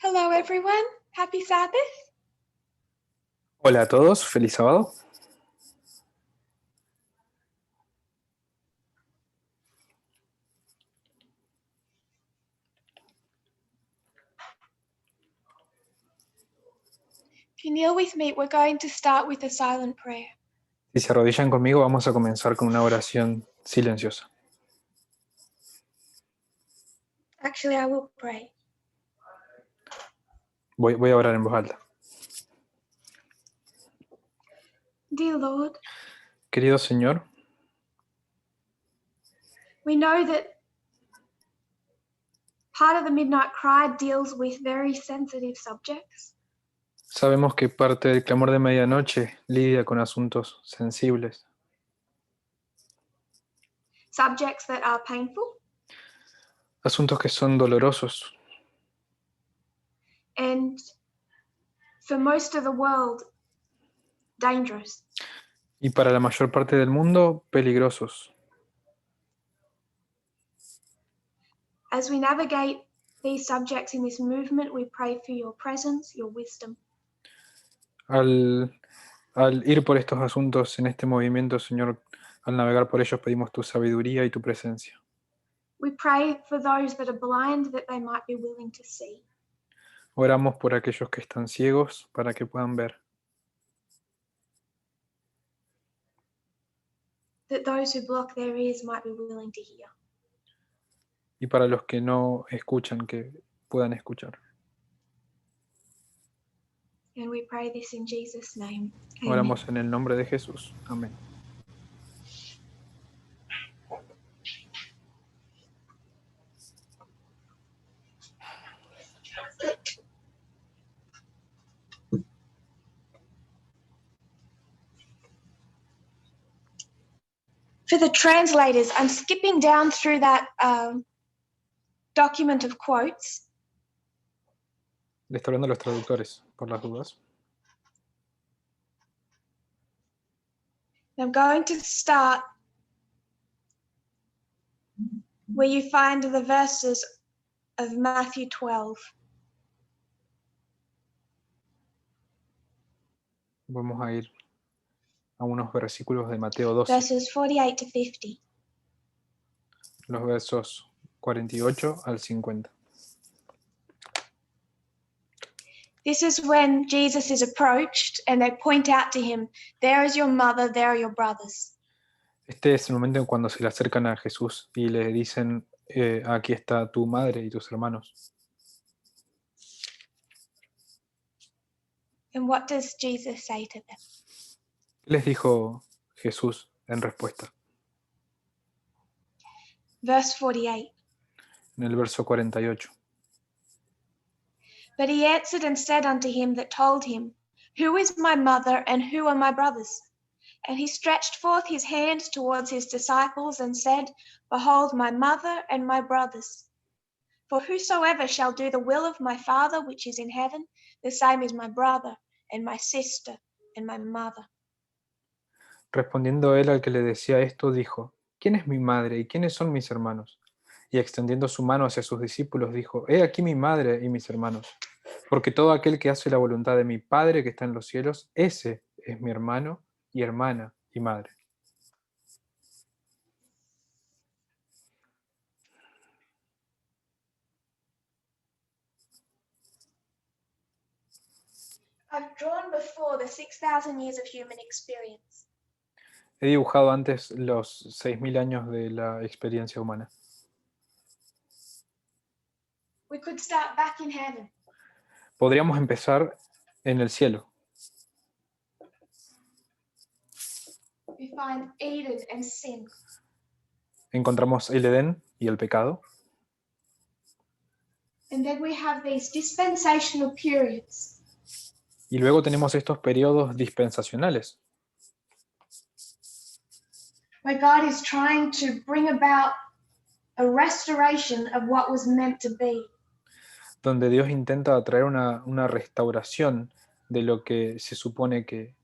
Hello, everyone. Happy Sabbath. Hola a todos, feliz sábado. If you kneel with me, we're going to start with a silent prayer. Si se arrodillan conmigo, vamos a comenzar con una oración silenciosa. Actually, I will pray. Voy a orar en voz alta. Dear Lord, Querido Señor, we know that part of the Midnight Cry deals with very sensitive subjects, sabemos que parte del clamor de medianoche lidia con asuntos sensibles, subjects that are painful, asuntos que son dolorosos and for most of the world, dangerous. y para la mayor parte del mundo peligrosos. As we navigate these subjects in this movement, we pray for your presence, your wisdom. Al ir por estos asuntos en este movimiento, Señor, al navegar por ellos pedimos tu sabiduría y tu presencia. We pray for those that are blind that they might be willing to see. Oramos por aquellos que están ciegos para que puedan ver. That those who block their ears might be willing to hear. Y para los que no escuchan, que puedan escuchar. And we pray this in Jesus' name. Oramos en el nombre de Jesús. Amén. For the translators, I'm skipping down through that document of quotes. Le estoy hablando a los traductores, por las dudas. I'm going to start where you find the verses of Matthew 12. Vamos a ir a unos versículos de Mateo 12, Verses 48 to 50. los versos 48 al 50. This is when Jesus is approached and they point out to him, there is your mother, there are your brothers. Este es el momento en cuando se le acercan a Jesús y le dicen, aquí está tu madre y tus hermanos. And what does Jesus say to them? ¿Qué les dijo Jesús en respuesta? Verse 48. En el verso 48. But he answered and said unto him that told him, who is my mother and who are my brothers? And he stretched forth his hand towards his disciples and said, behold, my mother and my brothers. For whosoever shall do the will of my Father which is in heaven, the same is my brother and my sister and my mother. Respondiendo él al que le decía esto, dijo, ¿quién es mi madre y quiénes son mis hermanos? Y extendiendo su mano hacia sus discípulos, dijo, he aquí mi madre y mis hermanos. Porque todo aquel que hace la voluntad de mi Padre que está en los cielos, ese es mi hermano y hermana y madre. I've drawn before the 6,000 years of human experience. He dibujado antes los 6.000 años de la experiencia humana. We could start back in heaven. Podríamos empezar en el cielo. We find Eden and sin. Encontramos el Edén y el pecado. And then we have these dispensational periods. Y luego tenemos estos periodos dispensacionales, Where God is trying to bring about a restoration of what was meant to be. donde Dios intenta traer una restauración de lo que se supone que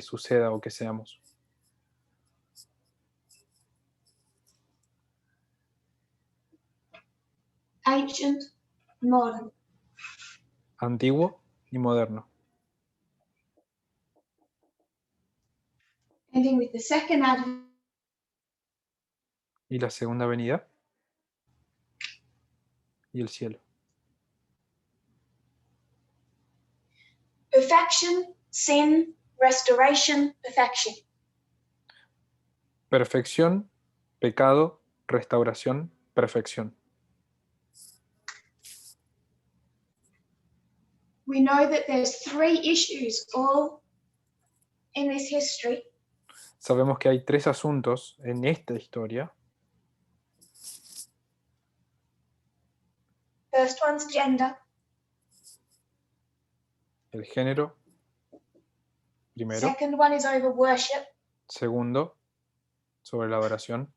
suceda o que seamos. Ancient, modern. antiguo y moderno. ending with the second advent, Y la segunda venida y el cielo. perfection, sin, restoration, perfection. Perfección, pecado, restauración, perfección. We know that there's three issues all in this history. Sabemos que hay tres asuntos en esta historia. First one's gender, El género, primero. second one is over worship, Segundo, sobre la adoración.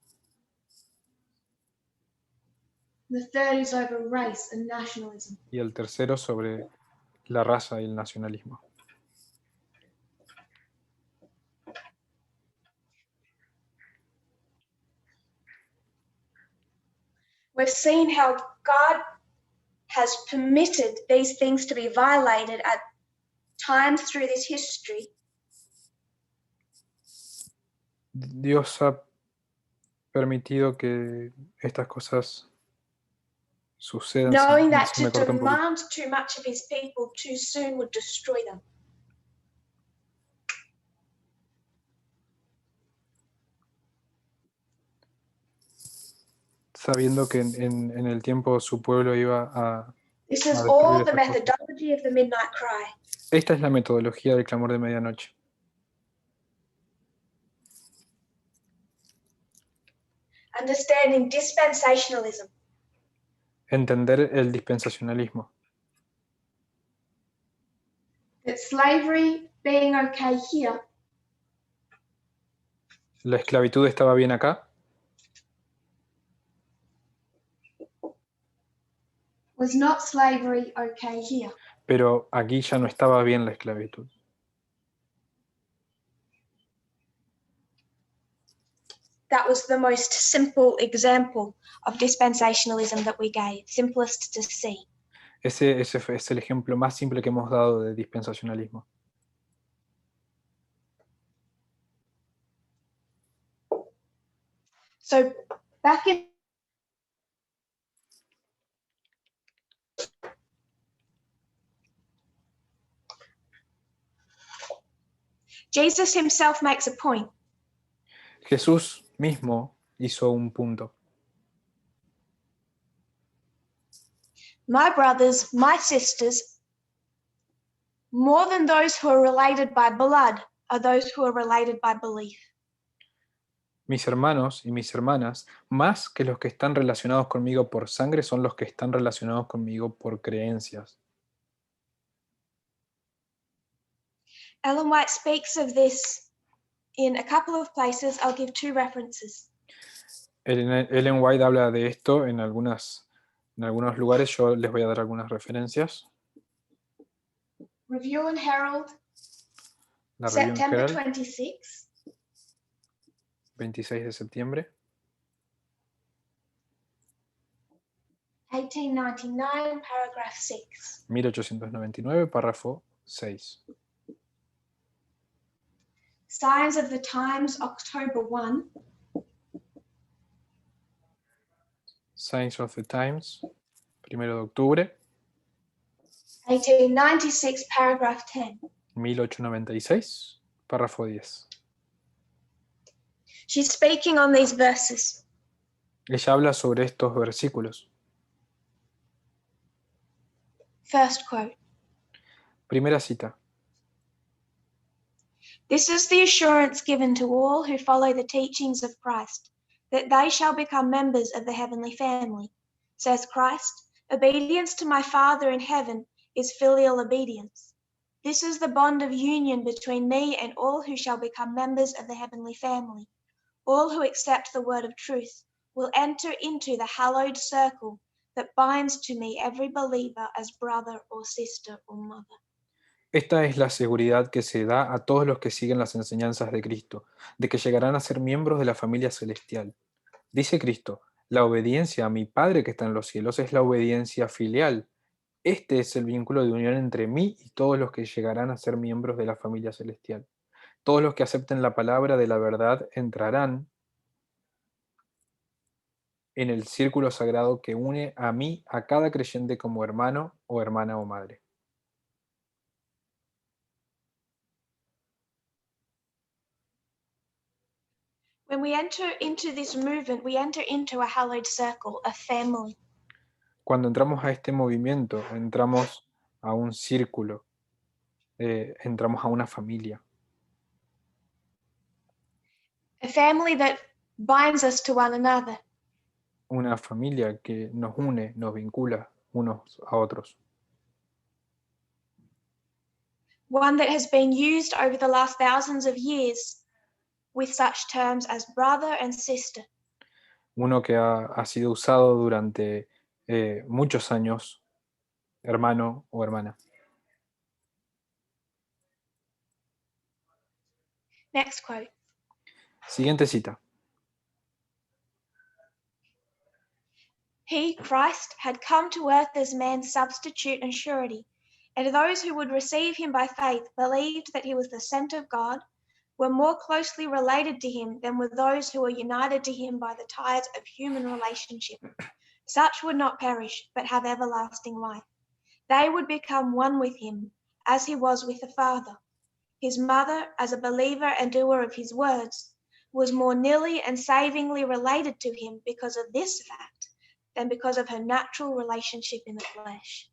the third is over race and nationalism. Y el tercero, sobre la raza y el nacionalismo. We've seen how God has permitted these things to be violated at times through this history, Dios ha permitido que estas cosas sucedan. knowing that Se me to corta un poquito. demand too much of his people too soon would destroy them. Sabiendo que en el tiempo su pueblo iba a This is destruir all the estas cosas. methodology of the midnight cry. Esta es la metodología del clamor de medianoche. Understanding dispensationalism, Entender el dispensacionalismo. that slavery being okay here La esclavitud estaba bien acá, was not slavery okay here. pero aquí ya no estaba bien la esclavitud. That was the most simple example of dispensationalism that we gave, simplest to see. Ese es el ejemplo más simple que hemos dado de dispensacionalismo. So back in Jesus himself makes a point. Jesús mismo hizo un punto. My brothers, my sisters, more than those who are related by blood, are those who are related by belief. Mis hermanos y mis hermanas, más que los que están relacionados conmigo por sangre, son los que están relacionados conmigo por creencias. Ellen White speaks of this in a couple of places. I'll give two references. Ellen White habla de esto en algunos lugares. Yo les voy a dar algunas referencias. Review and Herald, La Review and September Herald, 26, 26 de septiembre, 1899, paragraph 6. 1899, párrafo 6. Signs of the Times, October 1, Signs of the Times, 1 de octubre, 1896, paragraph 10. 1896, párrafo 10. She's speaking on these verses. Ella habla sobre estos versículos. First quote. Primera cita. This is the assurance given to all who follow the teachings of Christ, that they shall become members of the heavenly family. Says Christ, obedience to my Father in heaven is filial obedience. This is the bond of union between me and all who shall become members of the heavenly family. All who accept the word of truth will enter into the hallowed circle that binds to me every believer as brother or sister or mother. Esta es la seguridad que se da a todos los que siguen las enseñanzas de Cristo, de que llegarán a ser miembros de la familia celestial. Dice Cristo, la obediencia a mi Padre que está en los cielos es la obediencia filial. Este es el vínculo de unión entre mí y todos los que llegarán a ser miembros de la familia celestial. Todos los que acepten la palabra de la verdad entrarán en el círculo sagrado que une a mí, a cada creyente como hermano o hermana o madre. When we enter into this movement, we enter into a hallowed circle, a family. Cuando entramos a este movimiento, entramos a un círculo, entramos a una familia. A family that binds us to one another. Una familia que nos une, nos vincula unos a otros. One that has been used over the last thousands of years with such terms as brother and sister. Uno que ha sido usado durante muchos años, hermano o hermana. Next quote. Siguiente cita. He, Christ, had come to earth as man's substitute and surety, and those who would receive him by faith believed that he was the sent of God, were more closely related to him than were those who were united to him by the ties of human relationship. Such would not perish, but have everlasting life. They would become one with him, as he was with the Father. His mother, as a believer and doer of his words, was more nearly and savingly related to him because of this fact than because of her natural relationship in the flesh.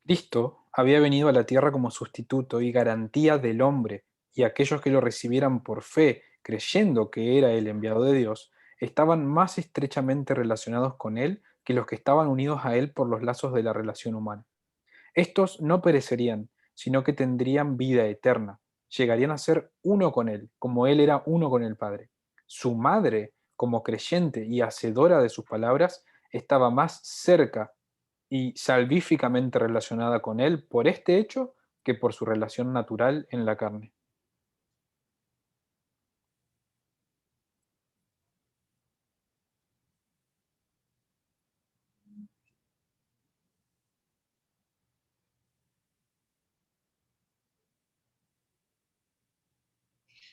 Cristo había venido a la tierra como sustituto y garantía del hombre, y aquellos que lo recibieran por fe, creyendo que era el enviado de Dios, estaban más estrechamente relacionados con él que los que estaban unidos a él por los lazos de la relación humana. Estos no perecerían, sino que tendrían vida eterna, llegarían a ser uno con él, como él era uno con el Padre. Su madre, como creyente y hacedora de sus palabras, estaba más cerca y salvíficamente relacionada con él por este hecho que por su relación natural en la carne.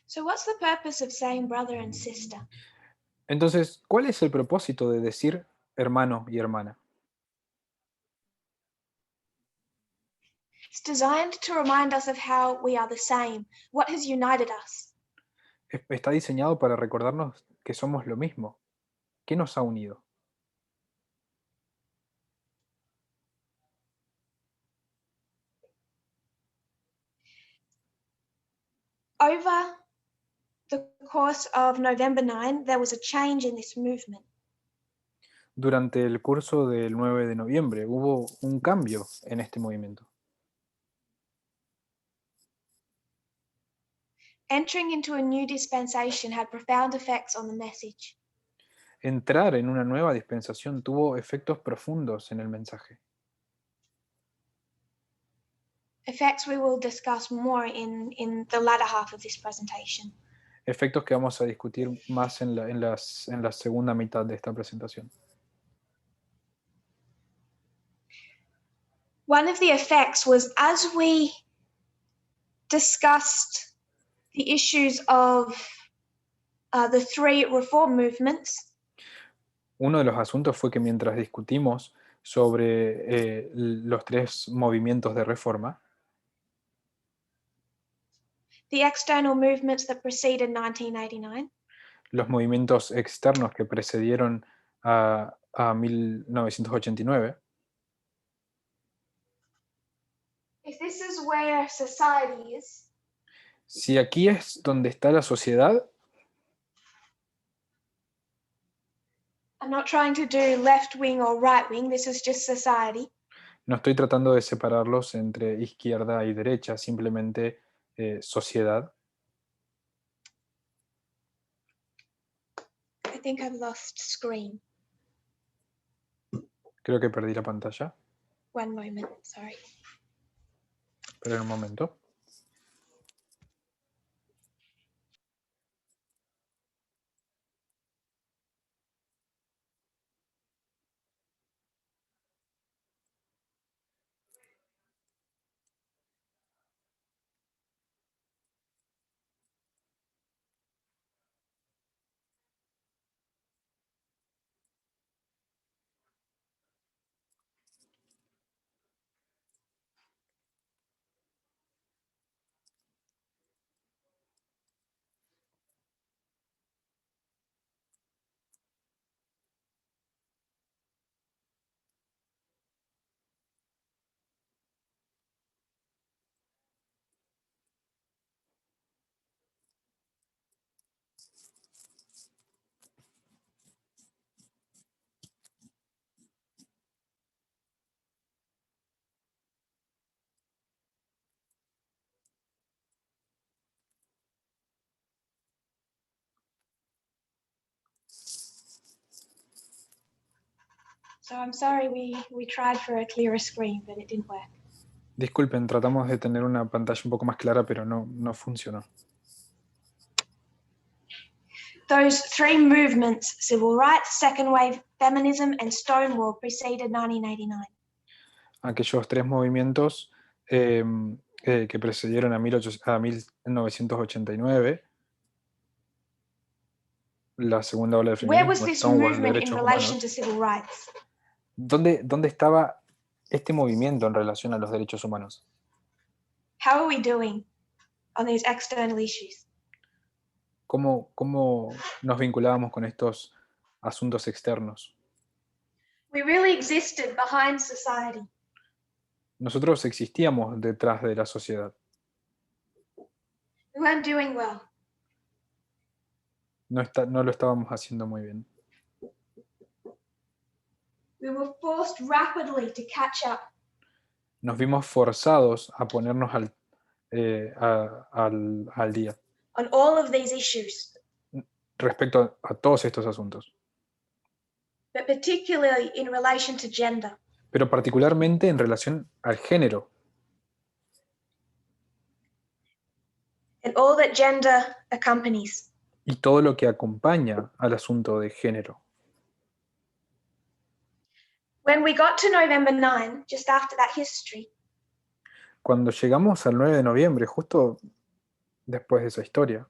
So, what's the purpose of saying brother and sister? Entonces, ¿cuál es el propósito de decir hermano y hermana? It's designed to remind us of how we are the same, what has united us. Está diseñado para recordarnos que somos lo mismo. ¿Qué nos ha unido? Over the course of November 9, there was a change in this movement. Durante el curso del 9 de noviembre hubo un cambio en este movimiento. Entering into a new dispensation had profound effects on the message. Entrar en una nueva dispensación tuvo efectos profundos en el mensaje. Effects we will discuss more in the latter half of this presentation. Efectos que vamos a discutir más en la segunda mitad de esta presentación. One of the effects was, as we discussed the issues of the three reform movements, Uno de los asuntos fue que mientras discutimos sobre los tres movimientos de reforma, the external movements that preceded 1989, los movimientos externos que precedieron a 1989, if this is where society is, si aquí es donde está la sociedad, I'm not trying to do left wing or right wing, this is just society. no estoy tratando de separarlos entre izquierda y derecha, simplemente sociedad. I think I've lost screen. Creo que perdí la pantalla. One moment, sorry. Espera un momento. So I'm sorry we tried for a clearer screen, but it didn't work. Disculpen, tratamos de tener una pantalla un poco más clara, pero no funcionó. Those three movements, civil rights, second wave feminism, and Stonewall, preceded 1989. Aquellos tres movimientos que precedieron a 1989, la segunda ola del Where was feminismo, this Stonewall, movement in derechos relation humanos. to civil rights? ¿Dónde estaba este movimiento en relación a los derechos humanos? How are we doing on these external issues? ¿Cómo nos vinculábamos con estos asuntos externos? We really existed behind society. Nosotros existíamos detrás de la sociedad. We weren't doing well. No lo estábamos haciendo muy bien. We were forced rapidly to catch up. Nos vimos forzados a ponernos al día On all of these issues, respecto a todos estos asuntos, but particularly in relation to gender. pero particularmente en relación al género And all that gender accompanies. y todo lo que acompaña al asunto de género. When we got to November 9, just after that history, Cuando llegamos al 9 de noviembre, justo después de esa historia,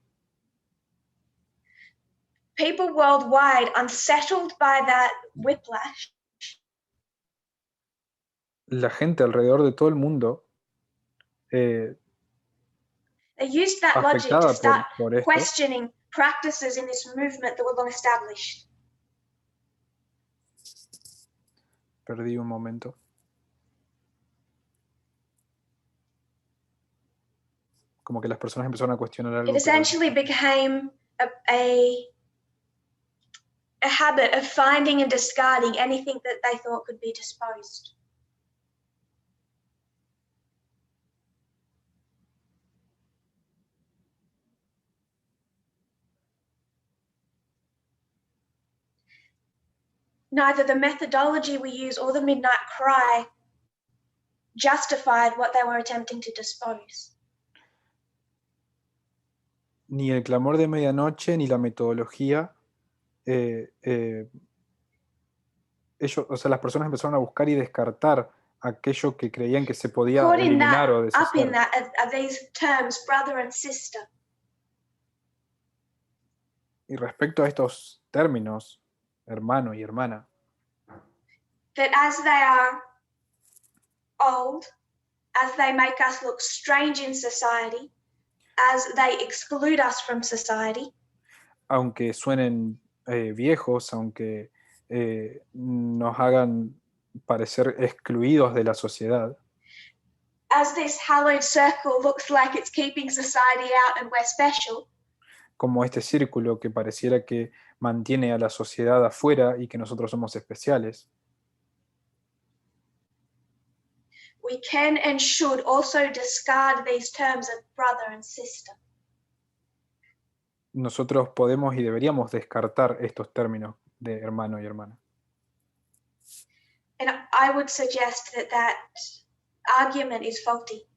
people worldwide, unsettled by that whiplash, la gente alrededor de todo el mundo, they used that logic to afectada start por esto, questioning practices in this movement that were long established. perdí un momento. Como que las personas empezaron a cuestionar algo. It essentially became a habit of finding and discarding anything that they thought could be disposed. Neither the methodology we use or the midnight cry justified what they were attempting to dispose. Ni el clamor de medianoche ni la metodología, las personas empezaron a buscar y descartar aquello que creían que se podía Caught in eliminar that, o up in deshacer. that, are these terms, brother and sister. Y respecto a estos términos, hermano y hermana, That as they are old, as they make us look strange in society, as they exclude us from society, aunque suenen viejos, aunque nos hagan parecer excluidos de la sociedad, as this hallowed circle looks like it's keeping society out and we're special, como este círculo que pareciera que mantiene a la sociedad afuera y que nosotros somos especiales, we can and should also discard these terms of brother and sister. nosotros podemos y deberíamos descartar estos términos de hermano y hermana. And I would suggest that argument is faulty.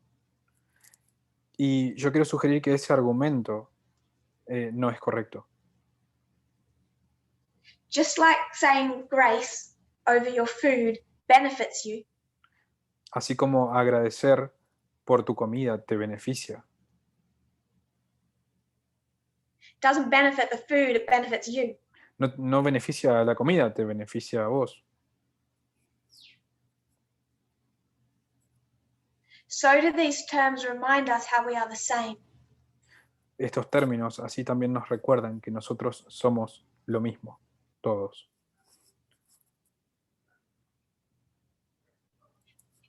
Y yo quiero sugerir que ese argumento no es correcto. Just like saying grace over your food benefits you, Así como agradecer por tu comida te beneficia. doesn't benefit the food, it benefits you. No beneficia a la comida, te beneficia a vos. So do these terms remind us how we are the same. Estos términos así también nos recuerdan que nosotros somos lo mismo, todos.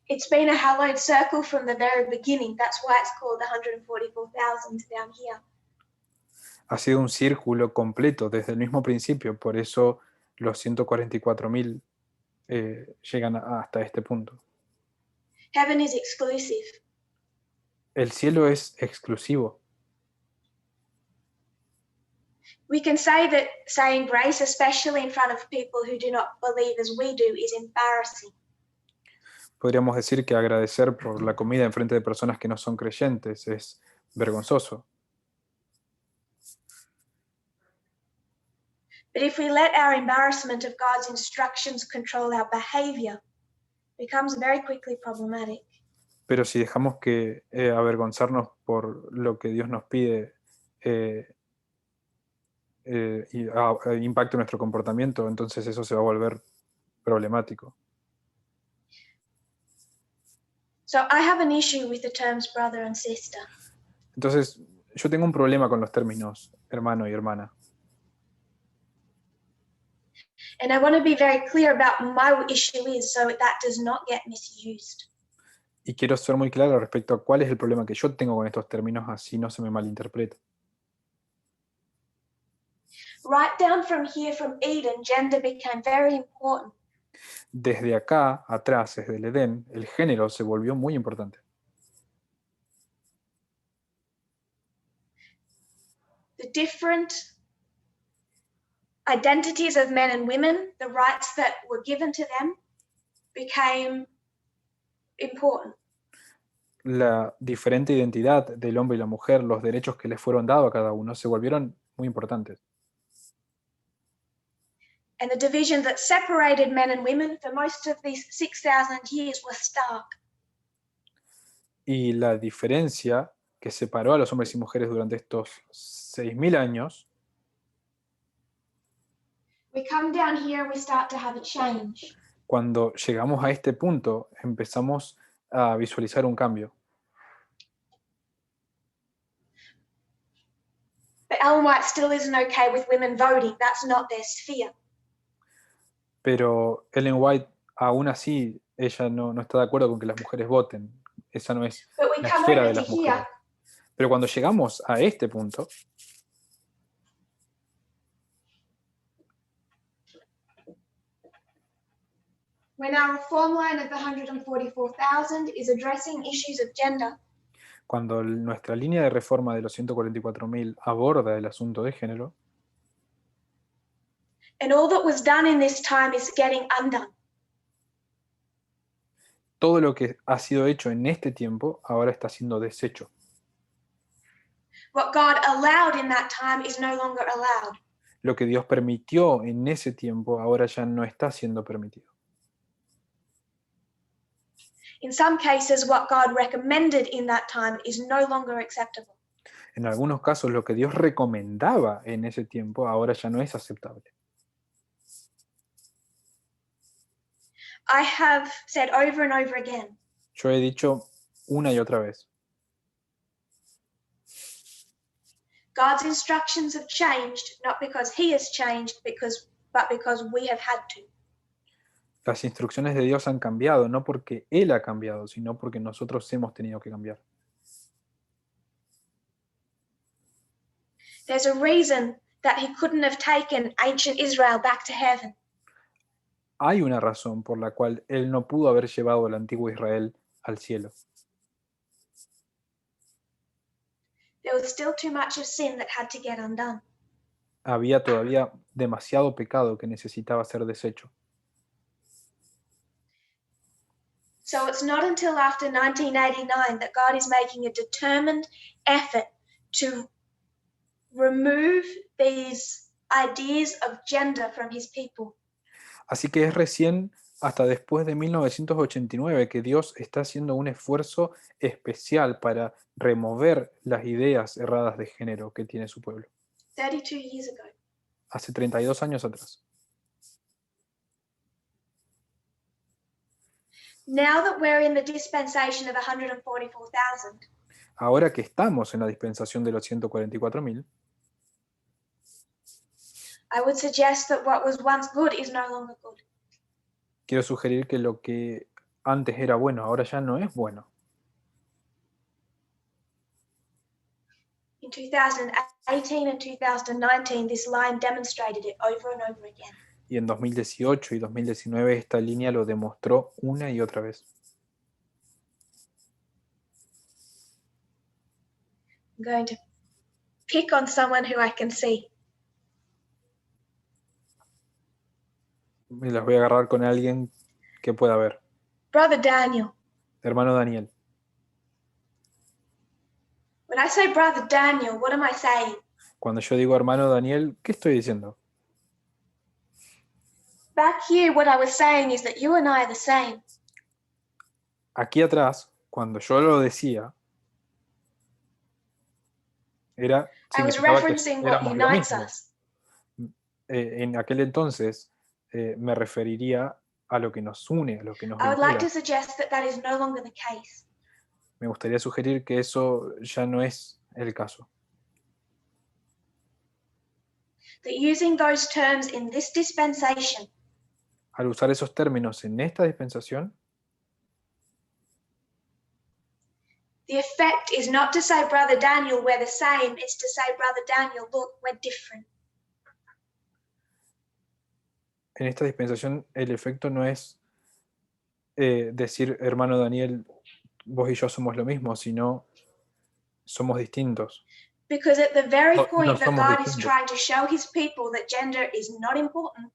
It's been a hallowed circle from the very beginning. That's why it's called the 144,000 down here. Ha sido un círculo completo desde el mismo principio, por eso los 144.000 llegan hasta este punto. Heaven is exclusive. El cielo es exclusivo. We can say that saying grace, especially in front of people who do not believe as we do, is embarrassing. Podríamos decir que agradecer por la comida en frente de personas que no son creyentes es vergonzoso. But if we let our embarrassment of God's instructions control our behavior, it becomes very quickly problematic. Pero si dejamos que avergonzarnos por lo que Dios nos pide impacte nuestro comportamiento, entonces eso se va a volver problemático. So I have an issue with the terms brother and sister. Entonces, yo tengo un problema con los términos hermano y hermana. And I want to be very clear about my issue is so that does not get misused. Y quiero ser muy claro respecto a cuál es el problema que yo tengo con estos términos, así no se me malinterpreta. Right down from here, from Eden, gender became very important. Desde acá, atrás, desde el Edén, el género se volvió muy importante. The different identities of men and women, the rights that were given to them, became important. La diferente identidad del hombre y la mujer, los derechos que les fueron dados a cada uno, se volvieron muy importantes. And the division that separated men and women for most of these 6,000 years was stark. Y la diferencia que separó a los hombres y mujeres durante estos 6.000 años, We come down here and we start to have a change. cuando llegamos a este punto, empezamos a visualizar un cambio. But Ellen White still isn't okay with women voting. That's not their sphere. Pero Ellen White, aún así, ella no está de acuerdo con que las mujeres voten. Esa no es But we la come esfera over de to las mujeres. here, Pero cuando llegamos a este punto, when our reform line of the 144,000 is addressing issues of gender, cuando nuestra línea de reforma de los 144.000 aborda el asunto de género, and all that was done in this time is getting undone. todo lo que ha sido hecho en este tiempo ahora está siendo deshecho. What God allowed in that time is no longer allowed. Lo que Dios permitió en ese tiempo ahora ya no está siendo permitido. In some cases, what God recommended in that time is no longer acceptable. En algunos casos, lo que Dios recomendaba en ese tiempo ahora ya no es aceptable. I have said over and over again, Yo he dicho una y otra vez, God's instructions have changed, not because he has changed, but because we have had to. las instrucciones de Dios han cambiado, no porque Él ha cambiado, sino porque nosotros hemos tenido que cambiar. There's a reason that he couldn't have taken ancient Israel back to heaven. Hay una razón por la cual Él no pudo haber llevado al antiguo Israel al cielo. There was still too much of sin that had to get undone. Había todavía demasiado pecado que necesitaba ser deshecho. So it's not until after 1989 that God is making a determined effort to remove these ideas of gender from his people. Así que es recién hasta después de 1989 que Dios está haciendo un esfuerzo especial para remover las ideas erradas de género que tiene su pueblo. 32 years ago. Hace 32 años atrás. Now that we're in the dispensation of 144,000, Ahora que estamos en la dispensación de los 144.000, I would suggest that what was once good is no longer good. quiero sugerir que lo que antes era bueno, ahora ya no es bueno. In 2018 and 2019, this line demonstrated it over and over again. Y en 2018 y 2019 esta línea lo demostró una y otra vez. I'm going to pick on someone who I can see. y las voy a agarrar con alguien que pueda ver. Brother Daniel. Hermano Daniel. When I say Brother Daniel, what am I saying? Cuando yo digo hermano Daniel, ¿qué estoy diciendo? Back here, what I was saying is that you and I are the same. Aquí atrás, cuando yo lo decía, I was significaba que referencing what éramos lo unites mismo. us. En aquel entonces me referiría a lo que nos une, a lo que nos I would like vincula. to suggest that that is no longer the case. Me gustaría sugerir que eso ya no es el caso. That using those terms in this dispensation Al usar esos términos en esta dispensación, the effect is not to say, Brother Daniel, we're the same. It's to say, Brother Daniel, look, we're different. en esta dispensación el efecto no es decir, hermano Daniel, vos y yo somos lo mismo, sino somos distintos. Because at the very No point that somos God is distintos. trying to show his people that gender is not important,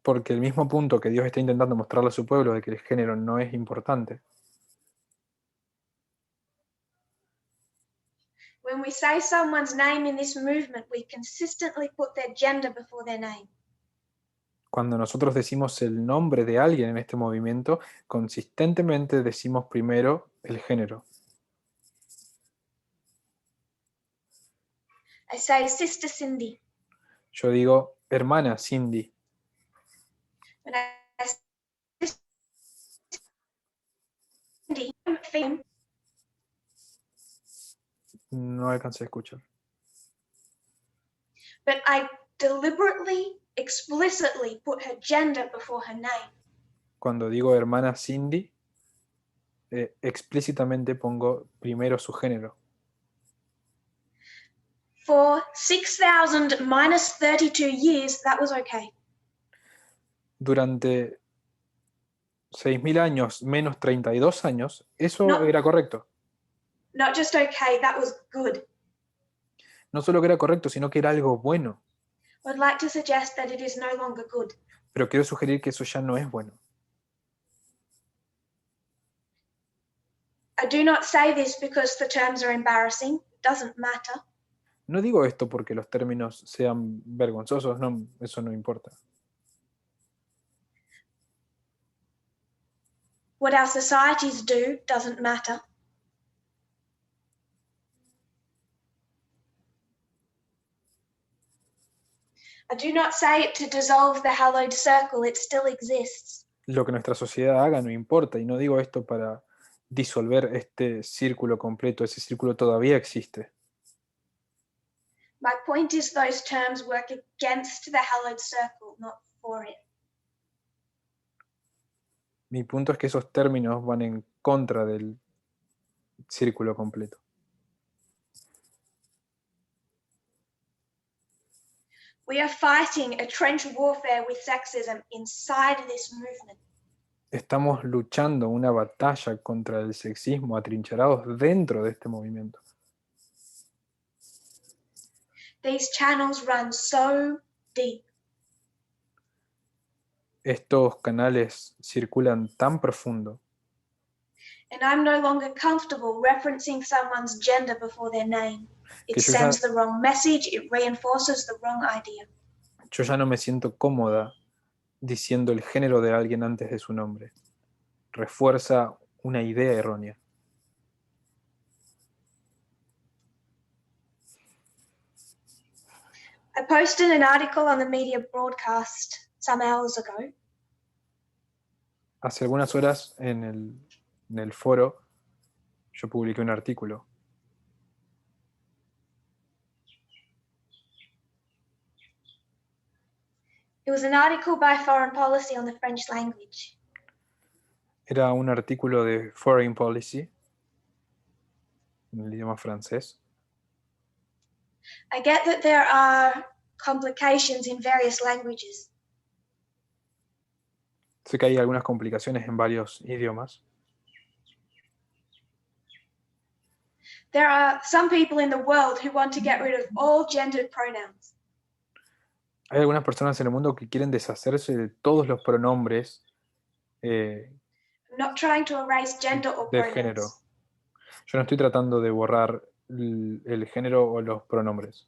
Porque el mismo punto que Dios está intentando mostrarle a su pueblo de que el género no es importante, when we say someone's name in this movement, we consistently put their gender before their name. cuando nosotros decimos el nombre de alguien en este movimiento, consistentemente decimos primero el género. I say, Sister Cindy. Yo digo, hermana Cindy. When I say Cindy, theme, No alcancé a escuchar. but I deliberately, explicitly put her gender before her name. Cuando digo hermana Cindy, explícitamente pongo primero su género. For 6,000 minus 32 years, that was okay. Durante 6.000 años menos 32 años, eso No. era correcto. Not just okay, that was good. No solo que era correcto, sino que era algo bueno. I'd like to suggest that it is no longer good. Pero quiero sugerir que eso ya no es bueno. I do not say this because the terms are embarrassing. It doesn't matter. No digo esto porque los términos sean vergonzosos, no, eso no importa. What our societies do doesn't matter. I do not say it to dissolve the hallowed circle. It still exists. Lo que nuestra sociedad haga no importa, y no digo esto para disolver este círculo completo, ese círculo todavía existe. My point is those terms work against the hallowed circle, not for it. Mi punto es que esos términos van en contra del círculo completo. We are fighting a trench warfare with sexism inside this movement. Estamos luchando una batalla contra el sexismo atrincherados dentro de este movimiento. These channels run so deep. Estos canales circulan tan profundo And I'm no longer comfortable referencing someone's gender before their name. It que sends the wrong message, it reinforces the wrong idea. yo ya no me siento cómoda diciendo el género de alguien antes de su nombre. Refuerza una idea errónea. I posted an article on the media broadcast some hours ago. Hace algunas horas en el foro yo publiqué un artículo. It was an article by Foreign Policy on the French language. Era un artículo de Foreign Policy en el idioma francés. I get that there are complications in various languages. Sé que hay algunas complicaciones en varios idiomas. There are some people in the world who want to get rid of all gendered pronouns. Hay algunas personas en el mundo que quieren deshacerse de todos los pronombres eh, I'm not trying to erase gender or del género. pronouns. Yo no estoy tratando de borrar el género o los pronombres.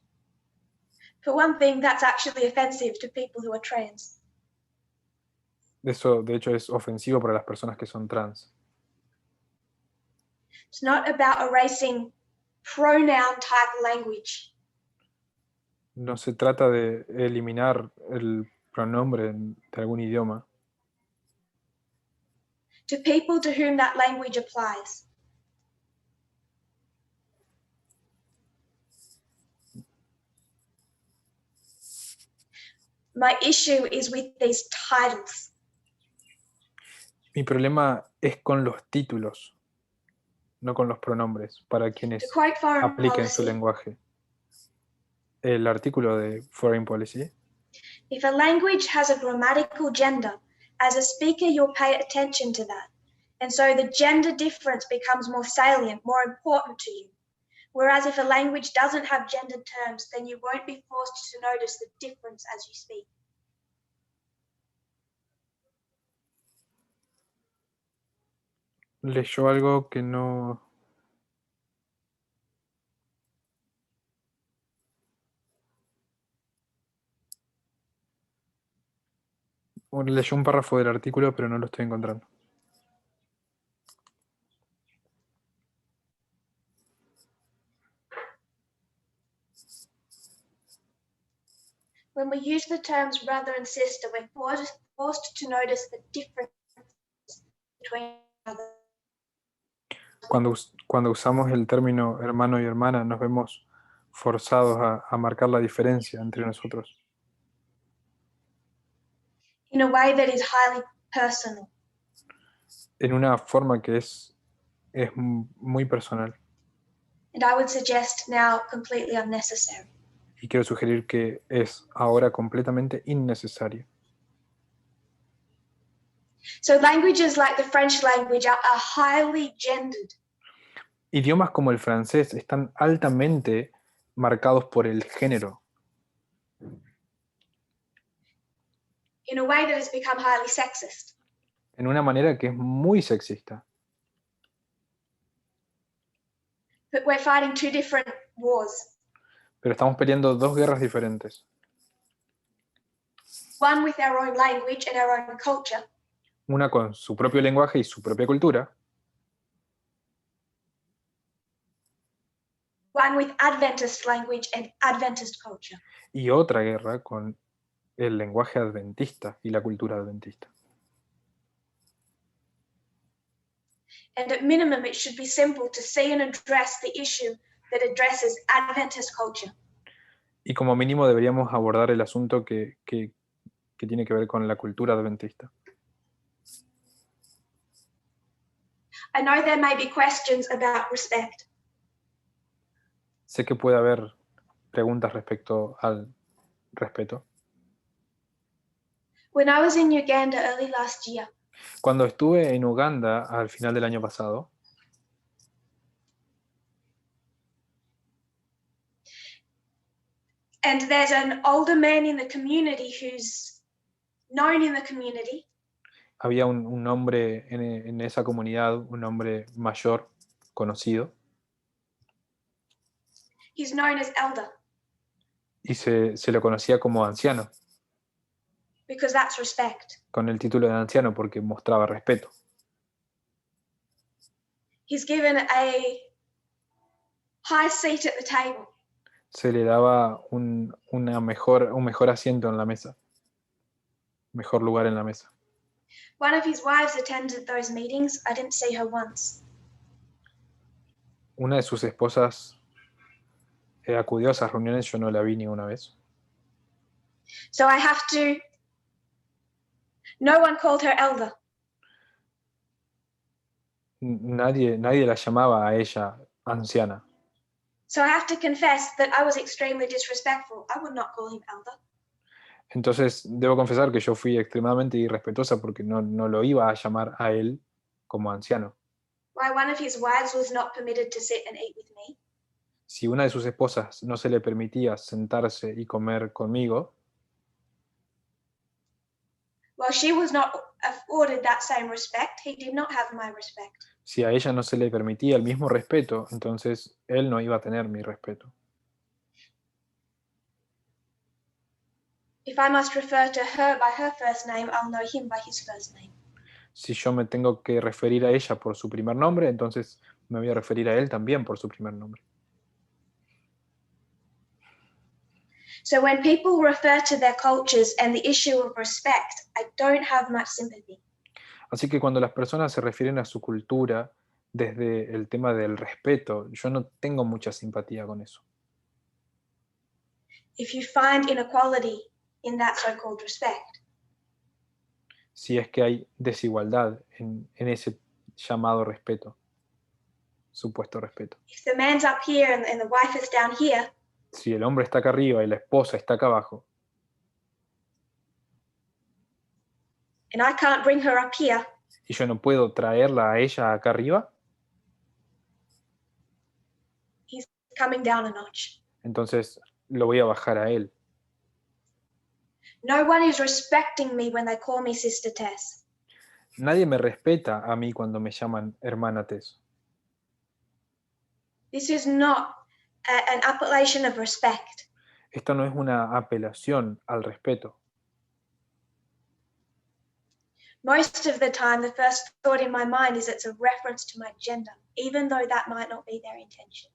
For one thing, that's actually offensive to people who are trans. Eso, de hecho, es ofensivo para las personas que son trans. It's not about erasing pronoun type language. No se trata de eliminar el pronombre de algún idioma. To people to whom that language applies. My issue is with these titles. Mi problema es con los títulos, no con los pronombres, para To quienes quote Foreign apliquen su Policy, lenguaje. El artículo de Foreign Policy: if a language has a grammatical gender, as a speaker you'll pay attention to that. And so the gender difference becomes more salient, more important to you. Whereas if a language doesn't have gendered terms, then you won't be forced to notice the difference as you speak. leyó algo que no... Leyó un párrafo del artículo, pero no lo estoy encontrando. When we use the terms brother and sister, we're forced to notice the difference between others. Cuando usamos el término hermano y hermana, nos vemos forzados a marcar la diferencia entre nosotros In a way that is highly personal. en una forma que es muy personal. And I would suggest now completely unnecessary. Y quiero sugerir que es ahora completamente innecesario. So languages like the French language are highly gendered. Idiomas como el francés están altamente marcados por el género, In a way that has become highly sexist. en una manera que es muy sexista. But we're fighting two different wars. Pero estamos peleando dos guerras diferentes. One with our own language and our own culture. Una con su propio lenguaje y su propia cultura. One with Adventist language and Adventist culture. Y otra guerra con el lenguaje adventista y la cultura adventista. And at minimum, it should be simple to see and address the issue that addresses Adventist culture. Y como mínimo deberíamos abordar el asunto que tiene que ver con la cultura adventista. I know there may be questions about respect. Sé que puede haber preguntas respecto al respeto. When I was in Uganda early last year, Cuando estuve en Uganda al final del año pasado, and there's an older man in the community who's known in the community. había un hombre en esa comunidad, un hombre mayor, conocido, He's known as elder y se lo conocía como anciano, because that's respect. con el título de anciano porque mostraba respeto. He's given a high seat at the table. Se le daba un mejor asiento en la mesa, mejor lugar en la mesa. One of his wives attended those meetings. I didn't see her once. Una de sus esposas acudió a esas reuniones, yo no la vi ni una vez. So I have to. No one called her elder. Nadie la llamaba a ella anciana. So I have to confess that I was extremely disrespectful. I would not call him elder. Entonces, debo confesar que yo fui extremadamente irrespetuosa porque no lo iba a llamar a él como anciano. Why one of his wives was not permitted to sit and eat with me. Si una de sus esposas no se le permitía sentarse y comer conmigo, While she was not afforded that same respect, he did not have my respect. Si a ella no se le permitía el mismo respeto, entonces él no iba a tener mi respeto. If I must refer to her by her first name, I'll know him by his first name. Si yo me tengo que referir a ella por su primer nombre, entonces me voy a referir a él también por su primer nombre. So when people refer to their cultures and the issue of respect, I don't have much sympathy. Así que cuando las personas se refieren a su cultura desde el tema del respeto, yo no tengo mucha simpatía con eso. If you find inequality in that so-called respect, Si es que hay desigualdad en ese llamado respeto, supuesto respeto. if the man's up here and the wife is down here, Si el hombre está acá arriba y la esposa está acá abajo, and I can't bring her up here, y yo no puedo traerla a ella acá arriba, he's coming down a notch. entonces lo voy a bajar a él. No one is respecting me when they call me Sister Tess. Nadie me respeta a mí cuando me llaman hermana Tess. This is not an appellation of respect. Esto no es una apelación al respeto. Most of the time, the first thought in my mind is it's a reference to my gender, even though that might not be their intention.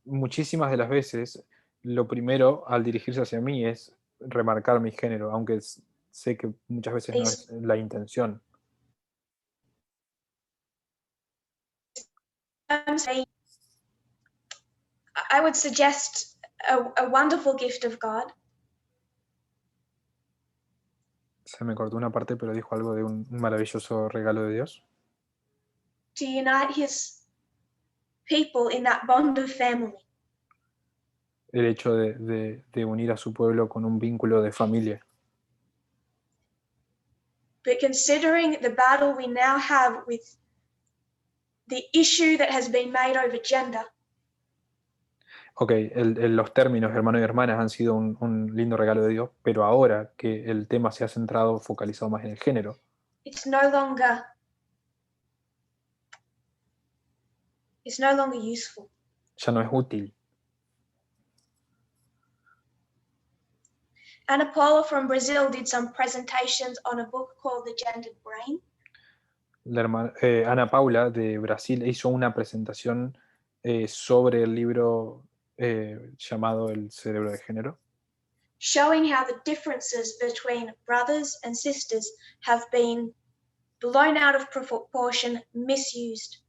Muchísimas de las veces, lo primero al dirigirse hacia mí es remarcar mi género, aunque sé que muchas veces no es la intención. I would suggest a wonderful gift of God. Se me cortó una parte, pero dijo algo de un maravilloso regalo de Dios. To unite his people in that bond of family. El hecho de unir a su pueblo con un vínculo de familia. But considering the battle we now have with the issue that has been made over gender, Ok, los términos hermano y hermanas han sido un lindo regalo de Dios, pero ahora que el tema se ha centrado, focalizado más en el género, it's no longer useful. ya no es útil. Ana Paula from Brazil did some presentations on a book called The Gendered Brain. Ana Paula de Brasil hizo una presentación sobre el libro llamado El cerebro de género, showing how the differences between brothers and sisters have been blown out of proportion, misused.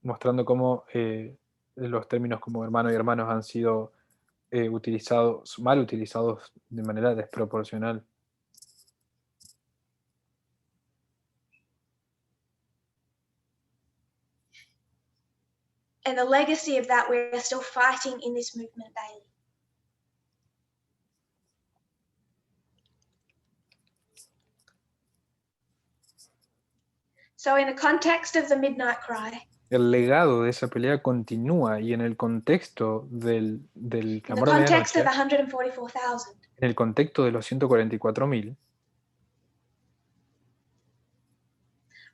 mostrando cómo los términos como hermano y hermanos han sido mal utilizados de manera desproporcional. And the legacy of that we're still fighting in this movement daily. So in the context of the Midnight Cry, El legado de esa pelea continúa y en el contexto del in the clamor de context medianoche, of 144,000, en el contexto de los 144.000,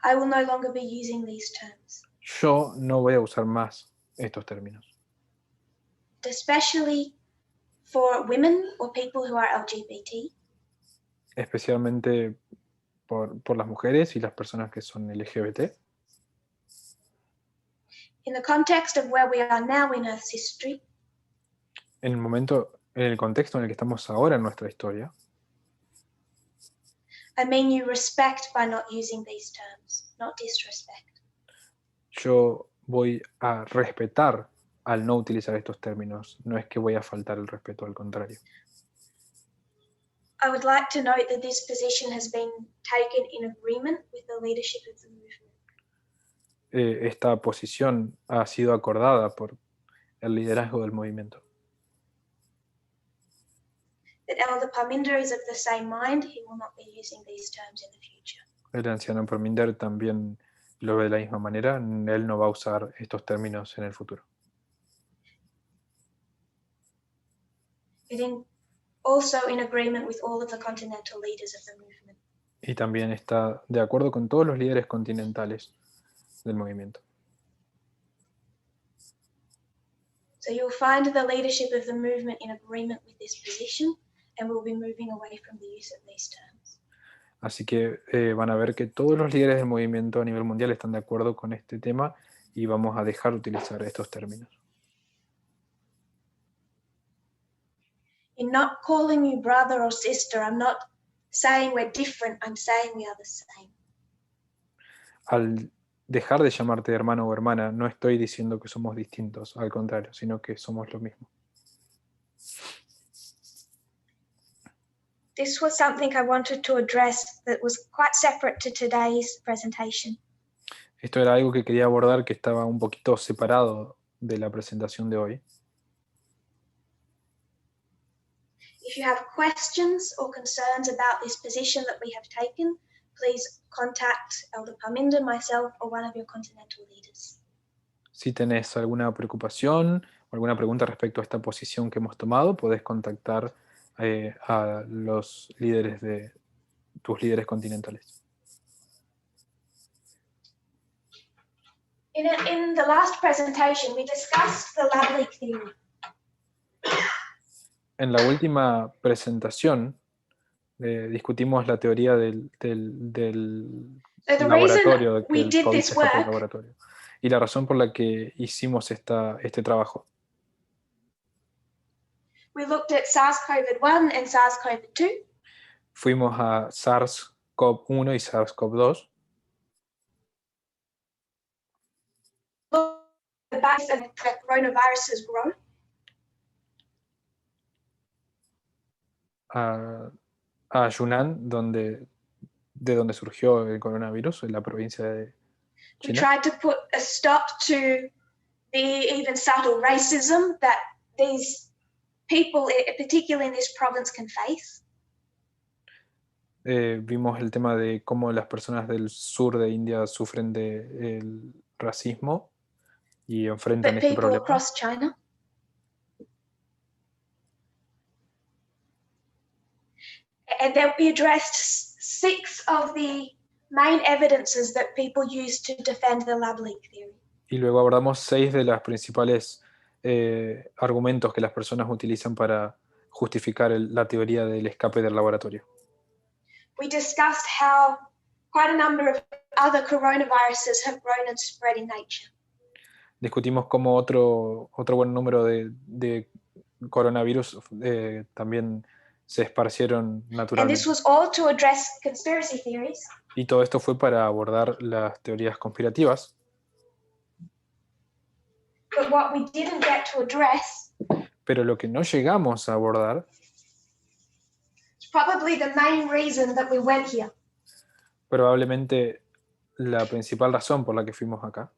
I will no longer be using these terms, yo no voy a usar más estos términos, especially for women or people who are LGBT, especialmente por las mujeres y las personas que son LGBT. in the context of where we are now in Earth's history, En el contexto en el que estamos ahora en nuestra historia, I mean you respect by not using these terms, not disrespect. yo voy a respetar al no utilizar estos términos. No es que voy a faltar el respeto, al contrario. I would like to note that this position has been taken in agreement with the leadership of the movement. Esta posición ha sido acordada por el liderazgo del movimiento. That Elder Parminder is of the same mind, he will not be using these terms in the future. El anciano Parminder también lo ve de la misma manera. Él no va a usar estos términos en el futuro. also in agreement with all of the continental leaders of the movement. Y también está de acuerdo con todos los líderes continentales del movimiento. So you'll find the leadership of the movement in agreement with this position, and we'll be moving away from the use of these terms. Así que van a ver que todos los líderes del movimiento a nivel mundial están de acuerdo con este tema y vamos a dejar de utilizar estos términos. In not calling you brother or sister, I'm not saying we're different, I'm saying we are the same. Al dejar de llamarte hermano o hermana, no estoy diciendo que somos distintos, al contrario, sino que somos lo mismo. This was something I wanted to address that was quite separate to today's presentation. Esto era algo que quería abordar que estaba un poquito separado de la presentación de hoy. If you have questions or concerns about this position that we have taken, please contact Elder Parminder, myself, or one of your continental leaders. Si tenés alguna preocupación o alguna pregunta respecto a esta posición que hemos tomado, podés contactar a los líderes de tus líderes continentales. In the last presentation, we discussed the lab leak theory. En la última presentación discutimos la teoría del So the laboratorio, reason we del did COVID this se escapa del work laboratorio. Y la razón por la que hicimos este trabajo. we looked at SARS-CoV-1 and SARS-CoV-2. Fuimos a SARS-CoV-1 y SARS-CoV-2. The base of the coronaviruses grow. A Yunnan, de donde surgió el coronavirus, en la provincia de We China. tried to put a stop to the even subtle racism that these people, particularly in this province, can face. Vimos el tema de cómo las personas del sur de India sufren del racismo y enfrentan But este people problema. across China. And then we addressed 6 of the main evidences that people use to defend the lab leak theory. Y luego abordamos 6 de las principales argumentos que las personas utilizan para justificar la teoría del escape del laboratorio. We discussed how quite a number of other coronaviruses have grown and spread in nature. Discutimos cómo otro buen número de coronavirus también se esparcieron And naturalmente. this was all to address conspiracy theories. Y todo esto fue para abordar las teorías conspirativas. But what we didn't get to address Pero lo que no llegamos a abordar, is probably the main reason that we went here. probablemente la principal razón por la que fuimos acá,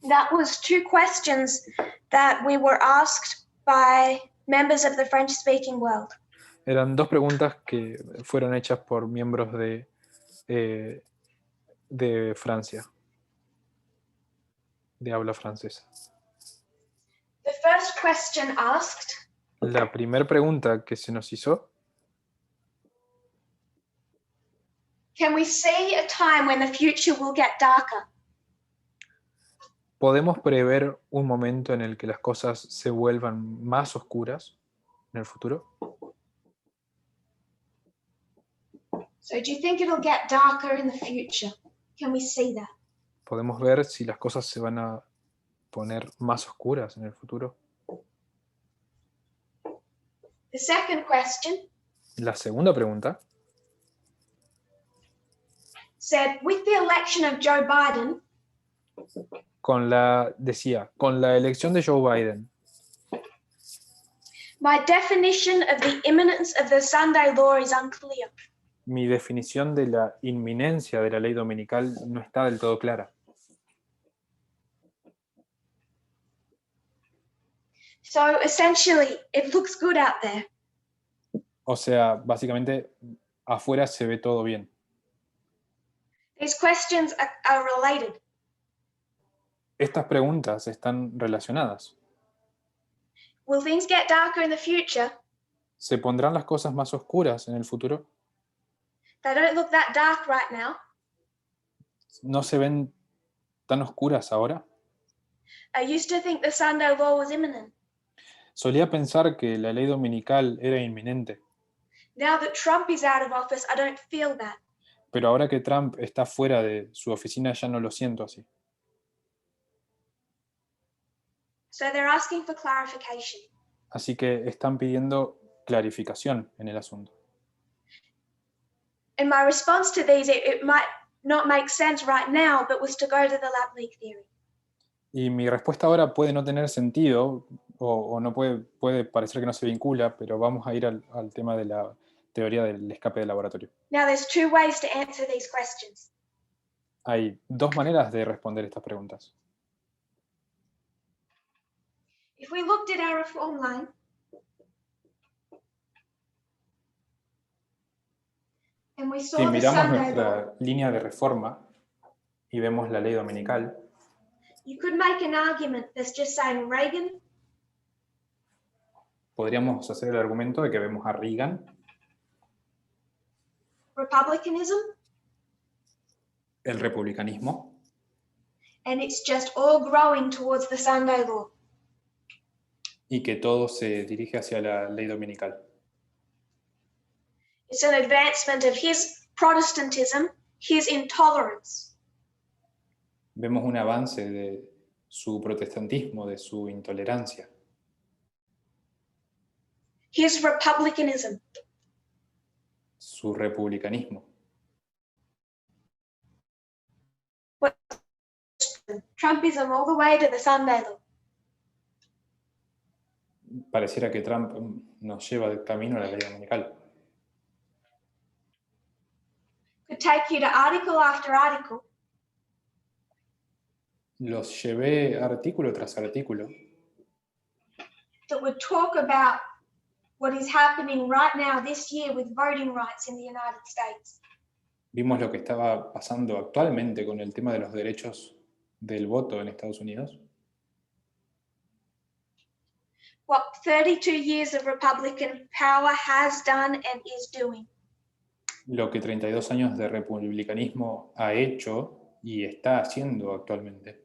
That was 2 questions that we were asked by members of the French-speaking world. eran 2 preguntas que fueron hechas por miembros de Francia, de habla francesa. The first question asked, La primera pregunta que se nos hizo: can we see a time when the future will get darker? ¿podemos prever un momento en el que las cosas se vuelvan más oscuras en el futuro? So do you think it'll get darker in the future? Can we see that? ¿Podemos ver si las cosas se van a poner más oscuras en el futuro? The second question La segunda pregunta said, with the election of Joe Biden, con la elección de Joe Biden, my definition of the imminence of the Sunday law is unclear. mi definición de la inminencia de la ley dominical no está del todo clara. So essentially, it looks good out there. O sea, básicamente, afuera se ve todo bien. These questions are related. Estas preguntas están relacionadas. Will things get darker in the future? ¿Se pondrán las cosas más oscuras en el futuro? They don't look that dark right now. ¿No se ven tan oscuras ahora? I used to think the Sunday law was imminent. Solía pensar que la ley dominical era inminente, Now that Trump is out of office, I don't feel that. pero ahora que Trump está fuera de su oficina ya no lo siento así. So they're asking for clarification. Así que están pidiendo clarificación en el asunto. And my response to these, it might not make sense right now, but was to go to the lab leak theory. Y mi respuesta ahora puede no tener sentido o no puede parecer que no se vincula, pero vamos a ir al tema de la teoría del escape de laboratorio. Now, there's two ways to answer these questions. Hay dos maneras de responder estas preguntas. If we looked at our reform line, and we saw Si the miramos Sunday law, nuestra línea de reforma y vemos la ley dominical, you could make an argument that's just saying Reagan, podríamos hacer el argumento de que vemos a Reagan, republicanism, el republicanismo, and it's just all growing towards the Sunday law. y que todo se dirige hacia la ley dominical. It's an advancement of his Protestantism, his intolerance. Vemos un avance de su protestantismo, de su intolerancia, His republicanism. su republicanismo. Trumpism all the way to the Sunday law. Pareciera que Trump nos lleva del camino a la ley dominical. Could take you to article after article, Los llevé artículo tras artículo that would talk about what is happening right now this year with voting rights in the United States. Vimos lo que estaba pasando actualmente con el tema de los derechos del voto en Estados Unidos. What 32 years of Republican power has done and is doing. Lo que 32 años de republicanismo ha hecho y está haciendo actualmente.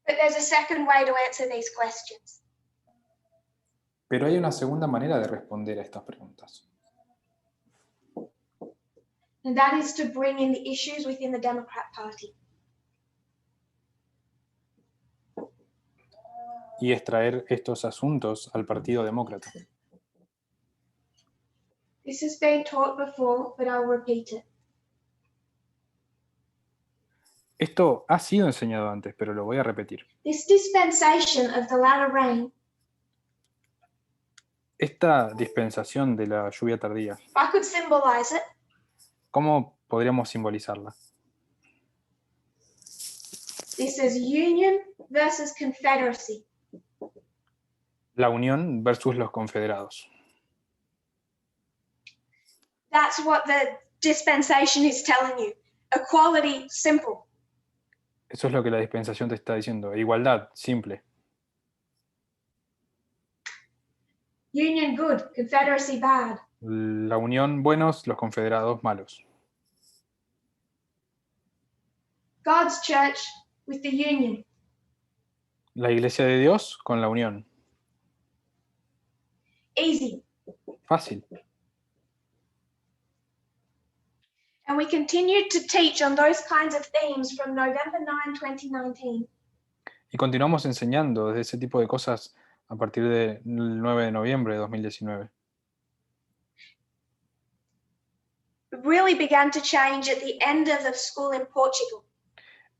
But there's a second way to answer these questions. Pero hay una segunda manera de responder a estas preguntas. And that is to bring in the issues within the Democrat Party. Y es traer estos asuntos al Partido Demócrata. This has been taught before, but I'll repeat it. Esto ha sido enseñado antes, pero lo voy a repetir. This dispensation of the latter rain, Esta dispensación de la lluvia tardía, if I could symbolize it, ¿cómo podríamos simbolizarla? this is union versus confederacy. La unión versus los confederados. That's what the dispensation is telling you. Equality, simple. Eso es lo que la dispensación te está diciendo. Igualdad, simple. Union good, confederacy bad. La unión, buenos, los confederados, malos. God's church with the union. La iglesia de Dios con la unión. Easy. Fácil. And we continued to teach on those kinds of themes from November 9, 2019. Y continuamos enseñando de ese tipo de cosas a partir del 9 de noviembre de 2019. It really began to change at the end of the school in Portugal.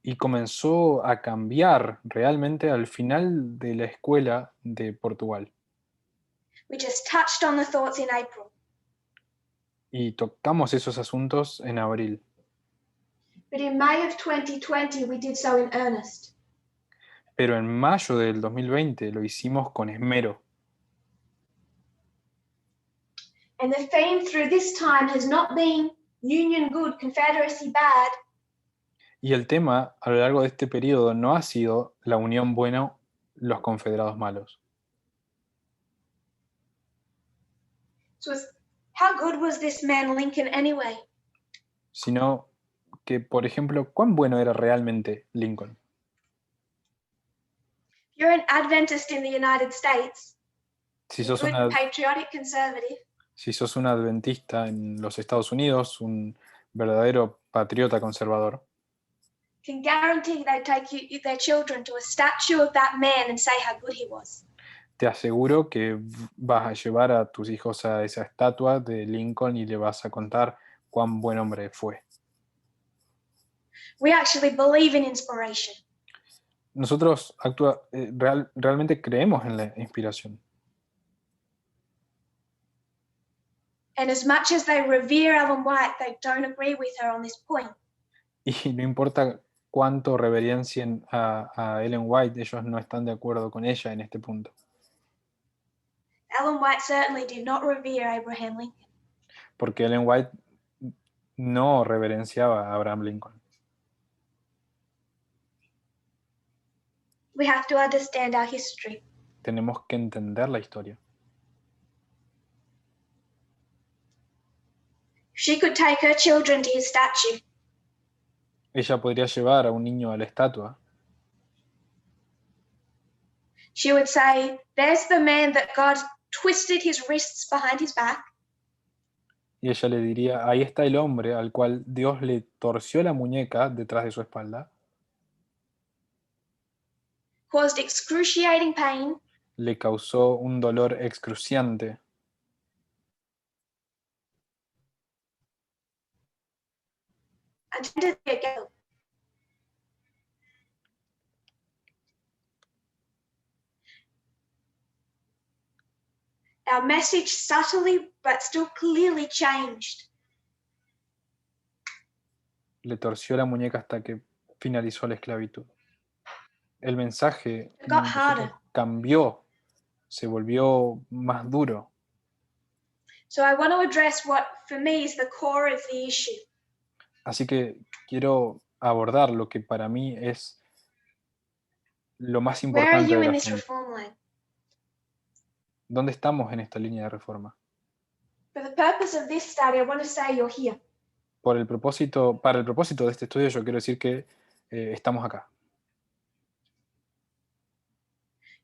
Y comenzó a cambiar realmente al final de la escuela de Portugal. We just touched on the thoughts in April. Y tocamos esos asuntos en abril. But in May of 2020, we did so in earnest. Pero en mayo del 2020 lo hicimos con esmero. And the theme through this time has not been union good, confederacy bad. Y el tema a lo largo de este periodo no ha sido la Unión buena, los confederados malos, It was, how good was this man Lincoln anyway? sino que, por ejemplo, cuán bueno era realmente Lincoln. You're an Adventist in the United States, Si a sos good una, patriotic conservative, si sos un adventista en los Estados Unidos, un verdadero patriota conservador, can guarantee they take their children to a statue of that man and say how good he was. te aseguro que vas a llevar a tus hijos a esa estatua de Lincoln y le vas a contar cuán buen hombre fue. We actually believe in inspiration. Nosotros realmente creemos en la inspiración. And as much as they revere Ellen White, they don't agree with her on this point. Y no importa cuánto reverencien a Ellen White, ellos no están de acuerdo con ella en este punto. Ellen White certainly did not revere Abraham Lincoln. Porque Ellen White no reverenciaba a Abraham Lincoln. We have to understand our history. Tenemos que entender la historia. She could take her children to his statue. Ella podría llevar a un niño a la estatua She would say, there's the man that God twisted his wrists behind his back, y ella le diría, ahí está el hombre al cual Dios le torció la muñeca detrás de su espalda, caused excruciating pain, le causó un dolor excruciante and ended their guilt. Our message subtly but still clearly changed. le torció la muñeca hasta que finalizó la esclavitud. El mensaje It got harder. cambió, se volvió más duro. So I want to address what for me is the core of the issue. Así que quiero abordar lo que para mí es lo más Where are importante you del in this asunto. reform line? ¿Dónde estamos en esta línea de reforma? For the purpose of this study, I want to say you're here. Para el propósito de este estudio, yo quiero decir que estamos acá.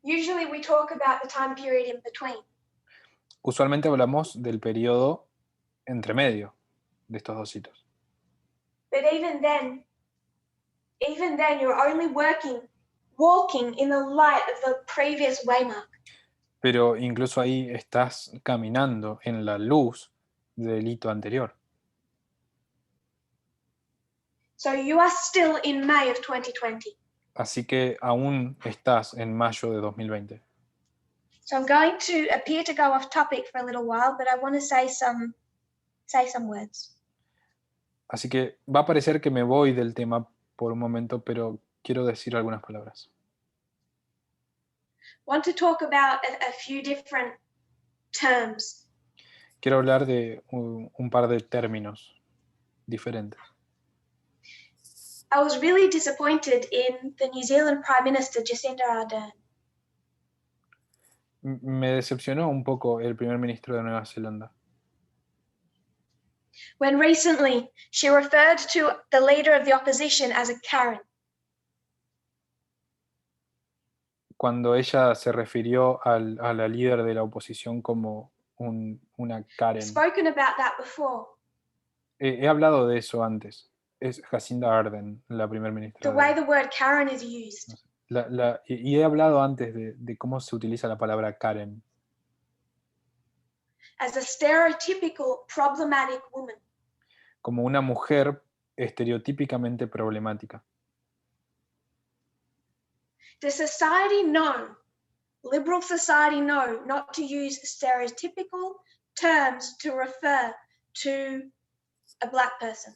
Usually we talk about the time period in between. Usualmente hablamos del periodo entre medio de estos dos hitos. But even then you're only walking in the light of the previous waymark. Pero incluso ahí estás caminando en la luz del hito anterior. So you are still in May of 2020. Así que aún estás en mayo de 2020. So I'm going to appear to go off topic for a little while, but I want to say some words. Así que va a parecer que me voy del tema por un momento, pero quiero decir algunas palabras. Want to talk about a few different terms. Quiero hablar de un par de términos diferentes. I was really disappointed in the New Zealand Prime Minister Jacinda Ardern. Me decepcionó un poco el primer ministro de Nueva Zelanda, When recently she referred to the leader of the opposition as a Karen. cuando ella se refirió a la líder de la oposición como una I've Karen. spoken about that before. He hablado de eso antes. Es Jacinda Ardern, la primer ministra. The way the word Karen is used. Y he hablado antes de cómo se utiliza la palabra Karen. As a stereotypical problematic woman. Como una mujer estereotípicamente problemática. Does society know, liberal society know, not to use stereotypical terms to refer to a black person?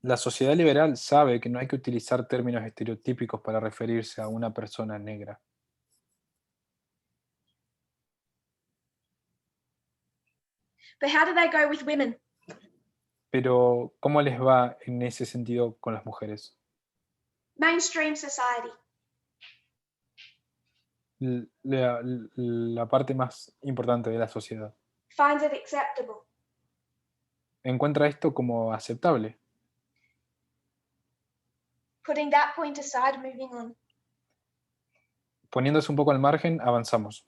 La sociedad liberal sabe que no hay que utilizar términos estereotípicos para referirse a una persona negra. But how do they go with women? Pero, ¿cómo les va en ese sentido con las mujeres? Mainstream society. La parte más importante de la sociedad. Finds it acceptable. Encuentra esto como aceptable. Putting that point aside, moving on. Poniéndose un poco al margen, avanzamos.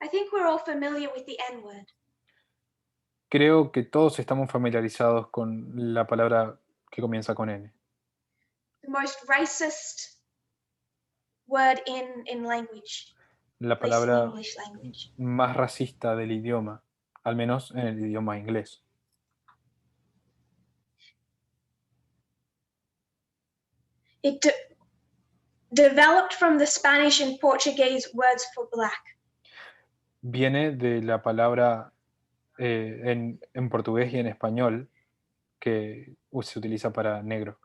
I think we're all familiar with the N-word. Creo que todos estamos familiarizados con la palabra que comienza con N. The most racist word in language, La at least palabra English language. más racista del idioma, al menos en el idioma inglés. It developed from the Spanish and Portuguese words for black. Viene de la palabra en portugués y en español que se utiliza para negro.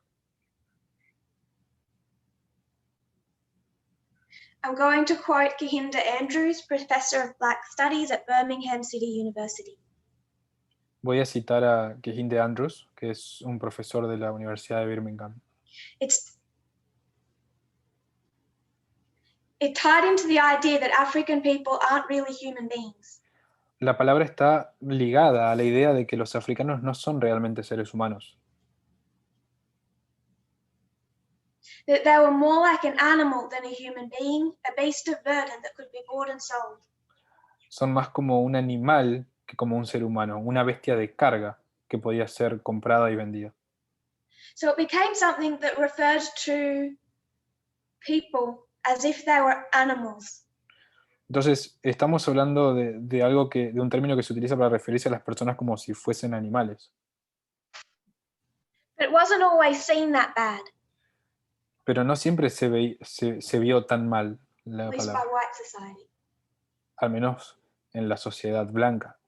I'm going to quote Kahinda Andrews, Professor of Black Studies at Birmingham City University. Voy a citar a Kehinde Andrews, que es un profesor de la Universidad de Birmingham. It tied into the idea that African people aren't really human beings. La palabra está ligada a la idea de que los africanos no son realmente seres humanos. That they were more like an animal than a human being, a beast of burden that could be bought and sold. Son más como un animal que como un ser humano, una bestia de carga que podía ser comprada y vendida. So it became something that referred to people as if they were animals. Entonces, estamos hablando de algo de un término que se utiliza para referirse a las personas como si fuesen animales. But it wasn't always seen that bad, Pero no siempre se vio tan mal la at least by palabra, white society. al menos en la sociedad blanca.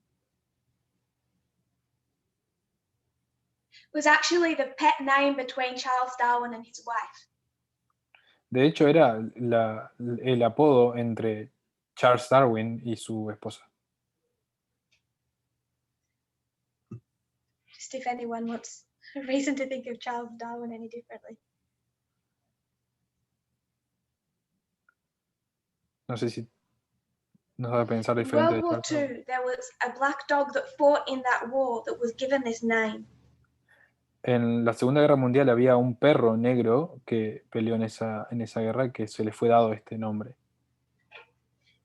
It was actually the pet name between Charles Darwin and his wife. De hecho, era el apodo entre Charles Darwin y su esposa. Just if anyone wants a reason to think of Charles Darwin any differently. No sé si nos da a pensar In diferente World de War Charles Darwin. II, there was a black dog that fought in that war that was given this name. En la Segunda Guerra Mundial había un perro negro que peleó en esa guerra que se le fue dado este nombre.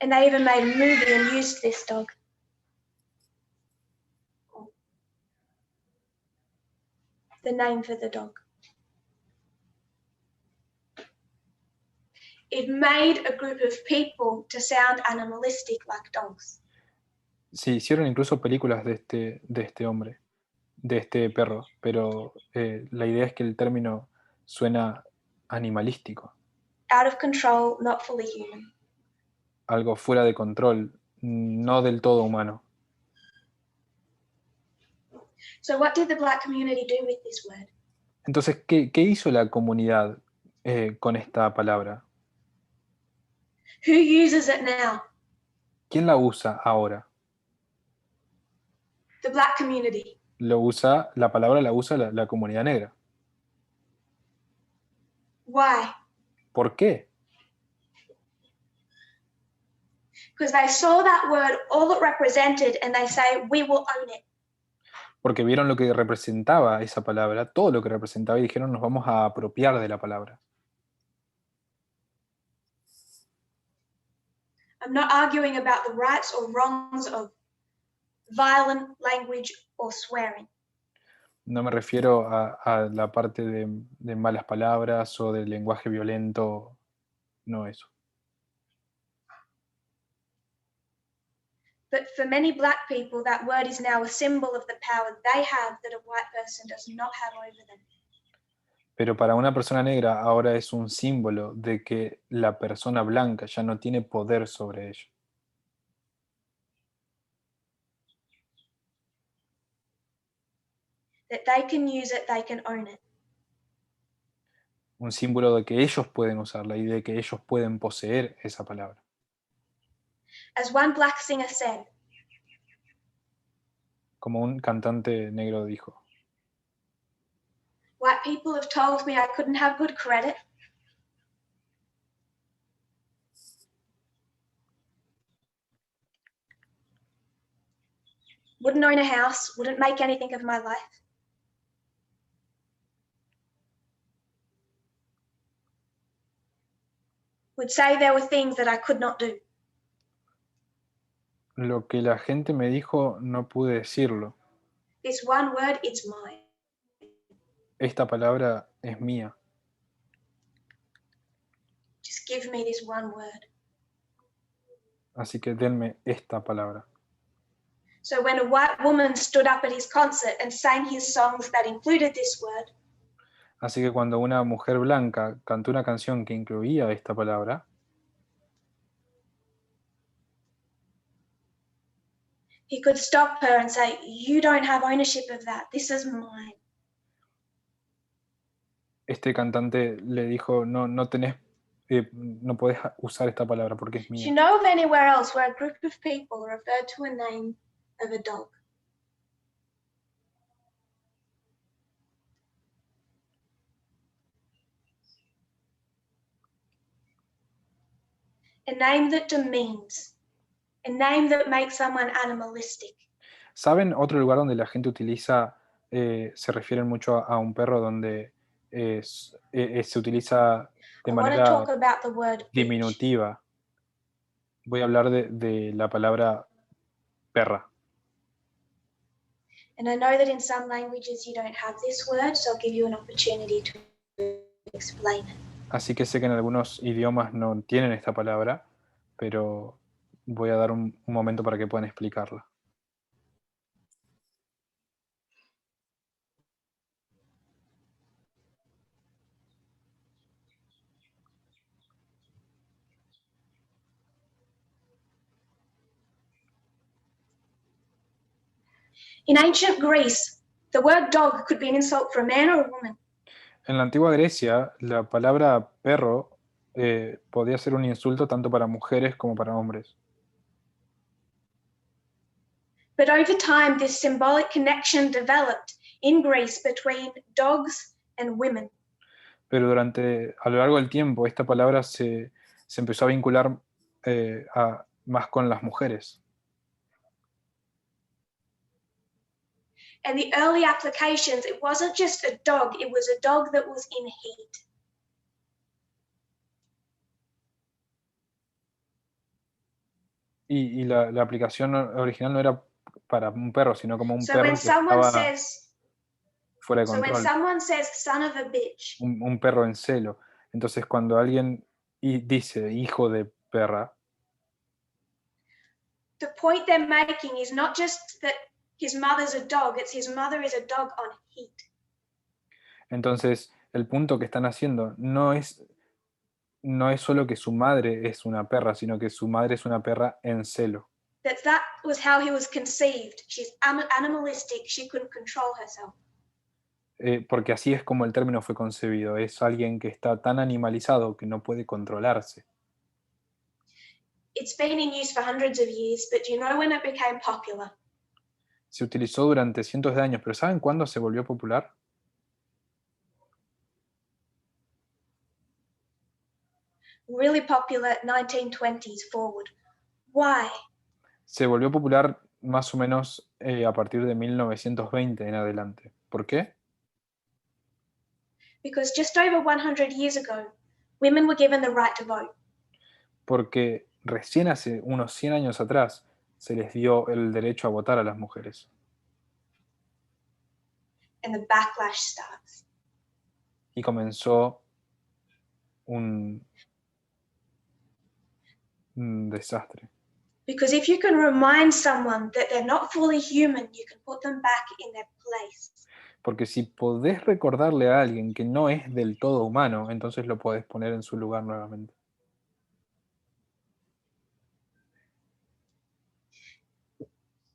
And they even made a movie and used this dog. The name for the dog. It made a group of people to sound animalistic like dogs. Sí, hicieron incluso películas de este hombre, de este perro, pero la idea es que el término suena animalístico, Out of control, not fully human. algo fuera de control, no del todo humano. So what did the black community do with this word? Entonces, ¿qué hizo la comunidad con esta palabra? Who uses it now? ¿Quién la usa ahora? The black community. La palabra la usa la comunidad negra. Why? ¿Por qué? Because they saw that word, all it represented, and they say, we will own it. Porque vieron lo que representaba esa palabra, todo lo que representaba, y dijeron, nos vamos a apropiar de la palabra. I'm not arguing about the rights or wrongs of violent language or swearing. No me refiero a la parte de malas palabras o del lenguaje violento, no eso. But for many black people, that word is now a symbol of the power they have that a white person does not have over them. Pero para una persona negra ahora es un símbolo de que la persona blanca ya no tiene poder sobre ello. That they can use it, they can own it. Un símbolo de que ellos pueden usarla y de que ellos pueden poseer esa palabra. As one black singer said, Como un cantante negro dijo, White people have told me I couldn't have good credit. Wouldn't own a house, wouldn't make anything of my life. Would say there were things that I could not do. Lo que la gente me dijo no pude decirlo. This one word, it's mine. Esta palabra es mía. Just give me this one word. Así que denme esta palabra. So when a white woman stood up at his concert and sang his songs that included this word, Así que cuando una mujer blanca cantó una canción que incluía esta palabra, he could stop her and say, you don't have ownership of that. This is mine. este cantante le dijo, no tenés, no podés usar esta palabra porque es Do mía. you know of anywhere else where a group of people referred to a name of a dog? A name that demeans, a name that makes someone animalistic. ¿Saben otro lugar donde la gente utiliza, se refieren mucho a un perro donde se utiliza de I want to manera talk about the word bitch. diminutiva? Voy a hablar de la palabra perra. And I know that in some languages you don't have this word, so I'll give you an opportunity to explain it. Así que sé que en algunos idiomas no tienen esta palabra, pero voy a dar un momento para que puedan explicarla. In ancient Greece, the word dog could be an insult for a man or a woman. En la antigua Grecia, la palabra perro podía ser un insulto tanto para mujeres como para hombres. But over time, this symbolic connection developed in Greece between dogs and women. Pero a lo largo del tiempo, esta palabra se empezó a vincular más con las mujeres. And the early applications, it wasn't just a dog, it was a dog that was in heat. Y la aplicación original no era para un perro, sino como un So perro when que someone estaba says, fuera de so when control, someone says son of a bitch, un perro en celo. Entonces cuando alguien dice hijo de perra, the point they're making is not just that his mother's a dog, it's his mother is a dog on heat. entonces el punto que están haciendo no es solo que su madre es una perra, sino que su madre es una perra en celo. That was how he was conceived. She's animalistic, she couldn't control herself. Porque así es como el término fue concebido. Es alguien que está tan animalizado que no puede controlarse. It's been in use for hundreds of years, but do you know when it became popular? Se utilizó durante cientos de años, pero ¿saben cuándo se volvió popular? Really popular 1920s forward. Why? Se volvió popular más o menos a partir de 1920 en adelante. ¿Por qué? Because just over 100 years ago, women were given the right to vote. Porque recién hace unos 100 años atrás se les dio el derecho a votar a las mujeres. And the backlash starts. Y comenzó un desastre. Because if you can remind someone that they're not fully human, you can put them back in their place. Porque si podés recordarle a alguien que no es del todo humano, entonces lo podés poner en su lugar nuevamente.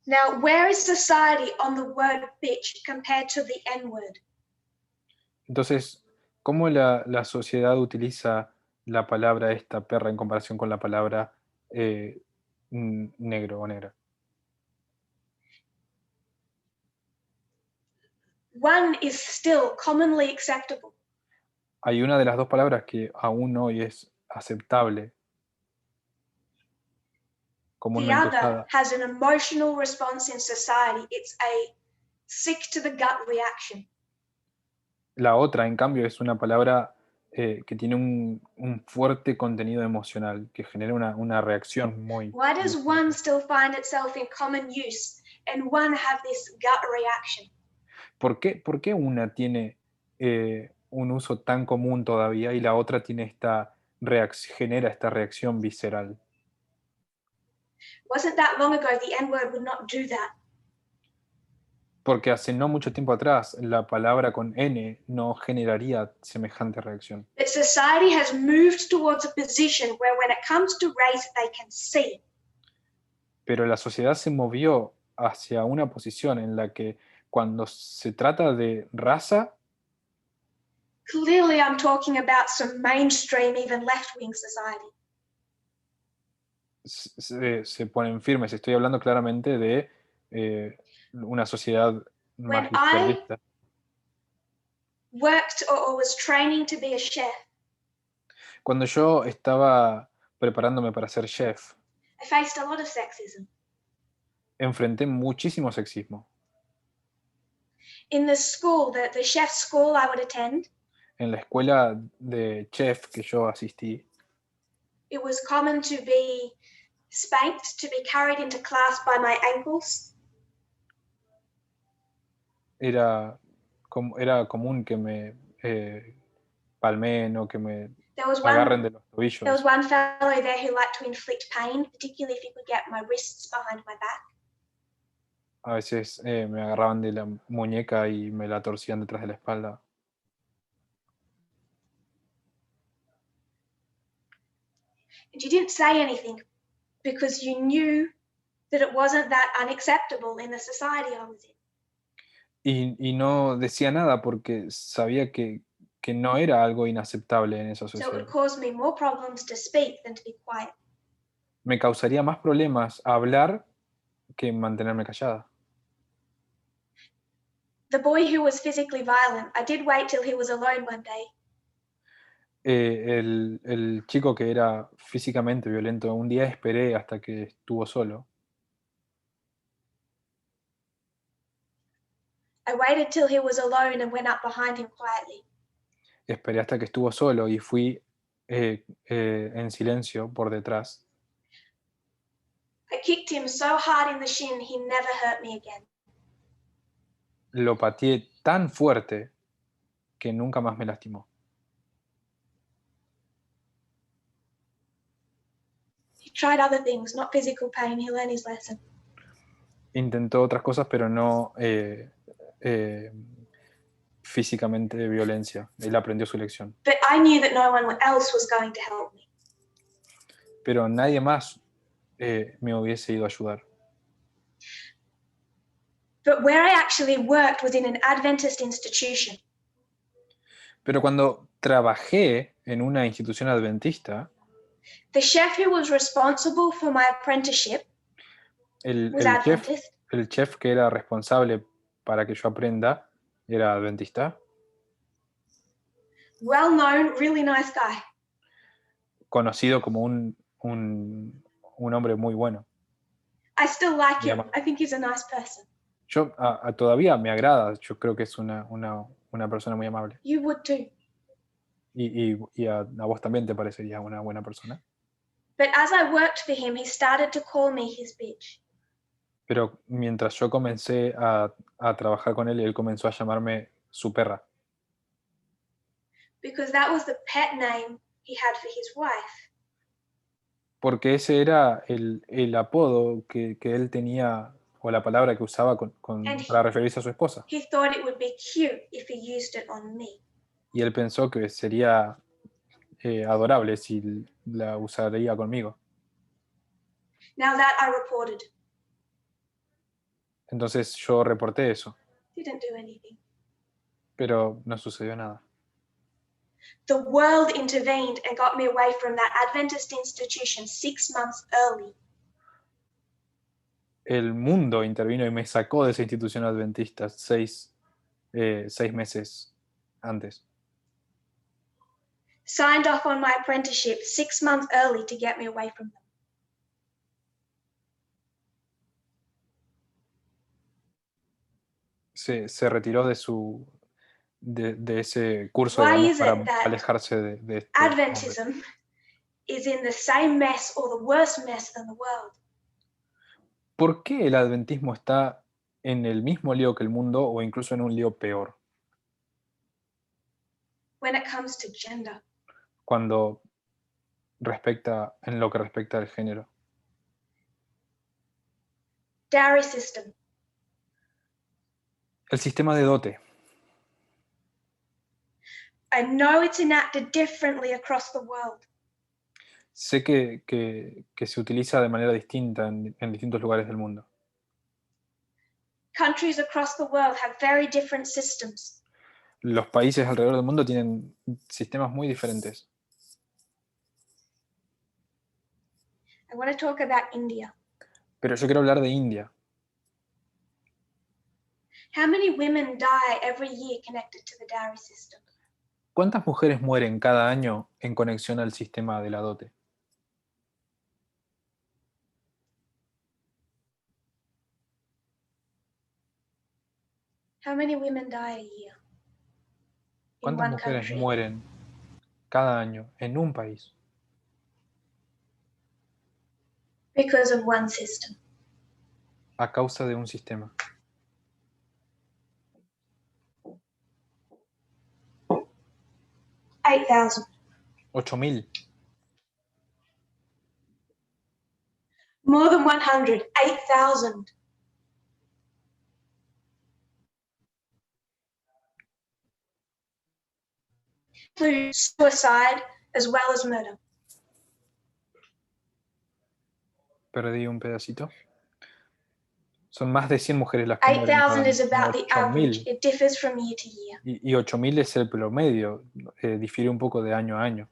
Now, where is society on the word bitch compared to the N-word? Entonces, ¿cómo la sociedad utiliza la palabra esta perra en comparación con la palabra negro o negra? One is still commonly acceptable. Hay una de las dos palabras que aún hoy es aceptable, The comúnmente other usada. has an emotional response in society. It's a sick to the gut reaction. La otra, en cambio, es una palabra que tiene un fuerte contenido emocional, que genera una reacción muy, Why muy does one fuerte. still find itself in common use and one have this gut reaction? Por qué una tiene un uso tan común todavía y la otra tiene genera esta reacción visceral? Wasn't that long ago the N-word would not do that? Porque hace no mucho tiempo atrás la palabra con N no generaría semejante reacción. But society has moved towards a position where when it comes to race, they can see. Pero la sociedad se movió hacia una posición en la que cuando se trata de raza, Clearly, I'm talking about some mainstream, even left-wing society. se ponen firmes. Estoy hablando claramente de una sociedad más When I izquierdista. worked or was training to be a chef, Cuando yo estaba preparándome para ser chef, I faced a lot of sexism. enfrenté muchísimo sexismo. In the school, the chef school I would attend, En la escuela de chef que yo asistí, it was common to be spanked, to be carried into class by my ankles. era común que me palmeen o que me There was agarren de one los There was tobillos. one fellow there who liked to inflict pain, particularly if he could get my wrists behind my back. A veces me agarraban de la muñeca y me la torcían detrás de la espalda. And you didn't say anything because you knew that it wasn't that unacceptable in the society I was in. Y no decía nada porque sabía que no era algo inaceptable en esa So it would sociedad. cause me more problems to speak than to be quiet. Me causaría más problemas hablar que mantenerme callada. The boy who was physically violent, I did wait till he was alone one day. El chico que era físicamente violento, un día esperé hasta que estuvo solo. I waited till he was alone and went up behind him quietly. Esperé hasta que estuvo solo y fui en silencio por detrás. I kicked him so hard in the shin, he never hurt me again. Lo pateé tan fuerte que nunca más me lastimó. He tried other things, not physical pain. He learned his lesson. Intentó otras cosas, pero no físicamente violencia. Él aprendió su lección. But I knew that no one else was going to help me. Pero nadie más me hubiese ido a ayudar. But where I actually worked was in an Adventist institution. Pero cuando trabajé en una institución adventista, The chef who was responsible for my apprenticeship el, was el chef, Adventist. el chef que era responsable para que yo aprenda era adventista, Well known, really nice guy. conocido como un hombre muy bueno. I still like him. Amable. I think he's a nice person. Yo todavía me agrada, yo creo que es una persona muy amable. You would too. Y a vos también te parecería una buena persona. But as I worked for him, he started to call me his bitch. Pero mientras yo comencé a trabajar con él comenzó a llamarme su perra. Because that was the pet name he had for his wife. Porque ese era el apodo que él tenía, o la palabra que usaba para referirse a su esposa. He thought it would be cute if he used it on me. Y él pensó que sería adorable si la usaría conmigo. Now that I reported. Entonces yo reporté eso, Didn't do anything. pero no sucedió nada. The world intervened and got me away from that Adventist institution 6 months early. El mundo intervino y me sacó de esa institución adventista 6 6 meses antes. Signed off on my apprenticeship 6 months early to get me away from them. Se retiró de ese curso, Why digamos, is para it that alejarse de este hombre. Adventism is in the same mess or the worse mess than the world? ¿Por qué el adventismo está en el mismo lío que el mundo o incluso en un lío peor When it comes to gender, cuando en lo que respecta al género? dowry system, El sistema de dote. I know it's enacted differently across the world. Sé que se utiliza de manera distinta en distintos lugares del mundo. Countries across the world have very different systems. Los países alrededor del mundo tienen sistemas muy diferentes. I want to talk about India. Pero yo quiero hablar de India. How many women die every year connected to the dowry system? ¿Cuántas mujeres mueren cada año en conexión al sistema de la dote? How many women die a year in ¿Cuántas one mujeres country? mueren cada año en un país? Because of one system. A causa de un sistema. 8,000. 8.000. More than 100. 8,000. Include suicide as well as murder. Perdí un pedacito. Son más de 100 mujeres las que mueren cada 8,000 año. is about the average. 8.000. It differs from year to year. Y 8.000 es el promedio. Difiere un poco de año a año.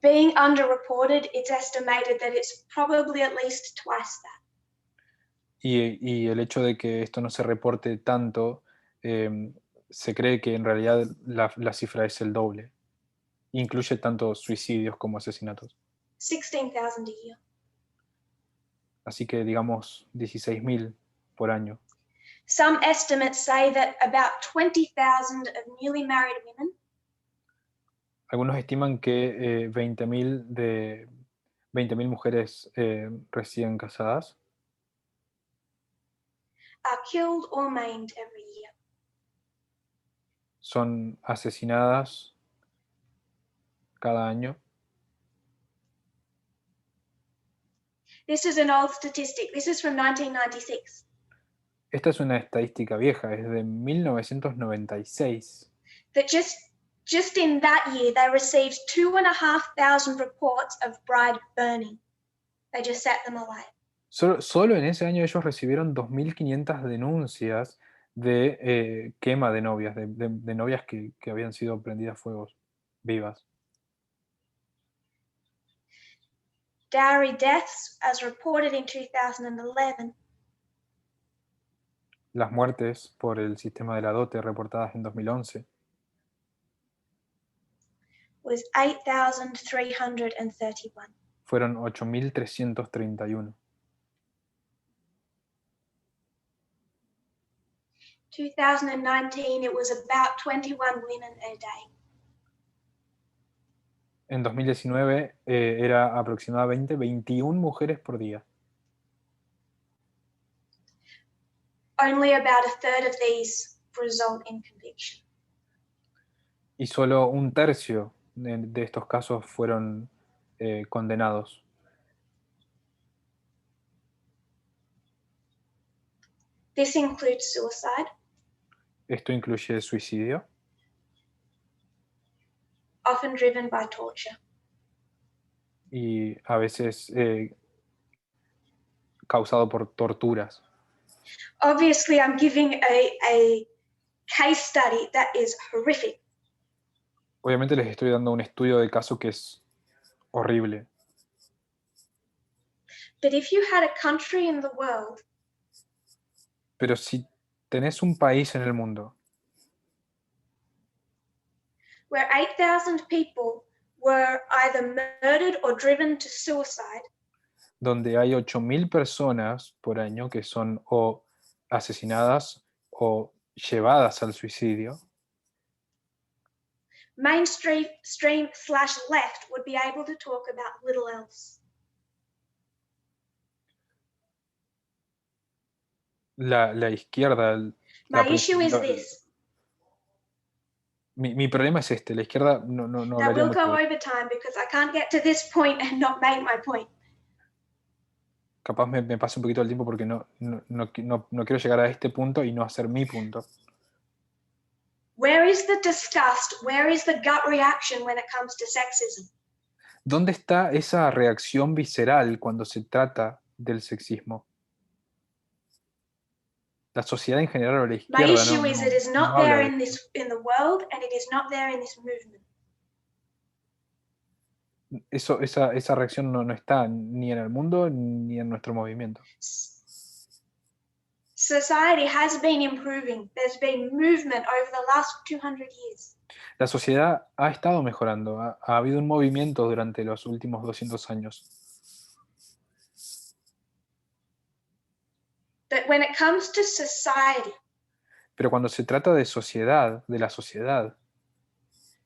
Being underreported, it's estimated that it's probably at least twice that. Y el hecho de que esto no se reporte tanto, se cree que en realidad la cifra es el doble. Incluye tanto suicidios como asesinatos. 16,000 a year. Así que digamos 16.000 por año. Some estimates say that about 20,000 of newly married women Algunos estiman que 20.000 mujeres recién casadas are killed or maimed every year. son asesinadas cada año. This is an old statistic. This is from 1996. Esta es una estadística vieja, es de 1996. That just in that year, they received 2,500 reports of bride burning. They just set them alight. Solo en ese año ellos recibieron 2.500 denuncias de quema de novias, de novias que habían sido prendidas fuegos vivas. Dowry deaths, as reported in 2011, Las muertes por el sistema de la dote reportadas en 2011 was 8,331. fueron 8.331. 2019, it was about 21 women a day. En 2019 era aproximadamente 21 mujeres por día. Only about a third of these result in conviction. Y solo un tercio de estos casos fueron condenados. This includes suicide, Esto incluye suicidio, often driven by torture. y a veces causado por torturas. Obviously, I'm giving a case study that is horrific. Obviamente les estoy dando un estudio de caso que es horrible. But if you had a country in the world Pero si tenés un país en el mundo where 8,000 people were either murdered or driven to suicide, donde hay 8.000 personas por año que son o asesinadas o llevadas al suicidio, mainstream/left would be able to talk about little else. la izquierda, My issue is this. mi problema es este, la izquierda no Now hablaría we'll mucho go de esto. over time because I can't get to this point and not make my point. Capaz me pase un poquito el tiempo porque no quiero llegar a este punto y no hacer mi punto. Where is the disgust? Where is the gut reaction when it comes to sexism? ¿Dónde está esa reacción visceral cuando se trata del sexismo? La sociedad en general o la My izquierda issue is it is no not habla there de in esto. the world, and it is not there in this movement. Esa reacción no está ni en el mundo ni en nuestro movimiento. Society has been improving. There's been movement over the last 200 years. La sociedad ha estado mejorando, ha habido un movimiento durante los últimos 200 años. But when it comes to society, Pero cuando se trata de sociedad, de la sociedad,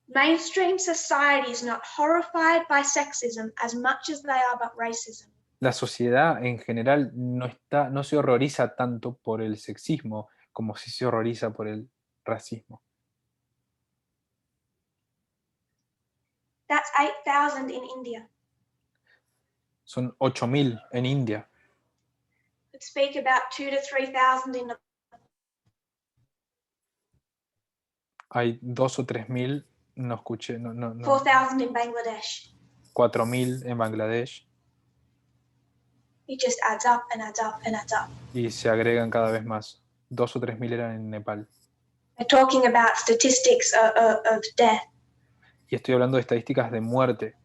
mainstream society is not horrified by sexism as much as they are about racism. la sociedad en general no se horroriza tanto por el sexismo como si se horroriza por el racismo. That's 8,000 in India. Son 8.000 en India. Could speak about 2,000 to 3,000 in Hay 2 o 3.000, no escuché, 4,000 in Bangladesh. 4.000 en Bangladesh It just adds up and adds up and adds up. y se agregan cada vez más. 2 o 3.000 eran en Nepal. We're talking about statistics of death. Y estoy hablando de estadísticas de muerte.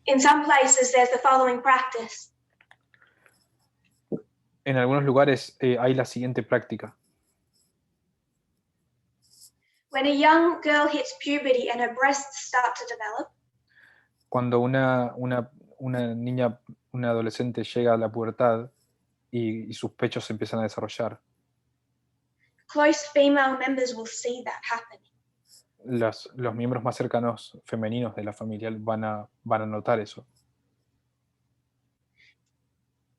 In some places, there's the following practice. En algunos lugares hay la siguiente práctica. When a young girl hits puberty and her breasts start to develop, Cuando una niña, una adolescente llega a la pubertad y sus pechos se empiezan a desarrollar, close female members will see that happening. los miembros más cercanos femeninos de la familia van a notar eso.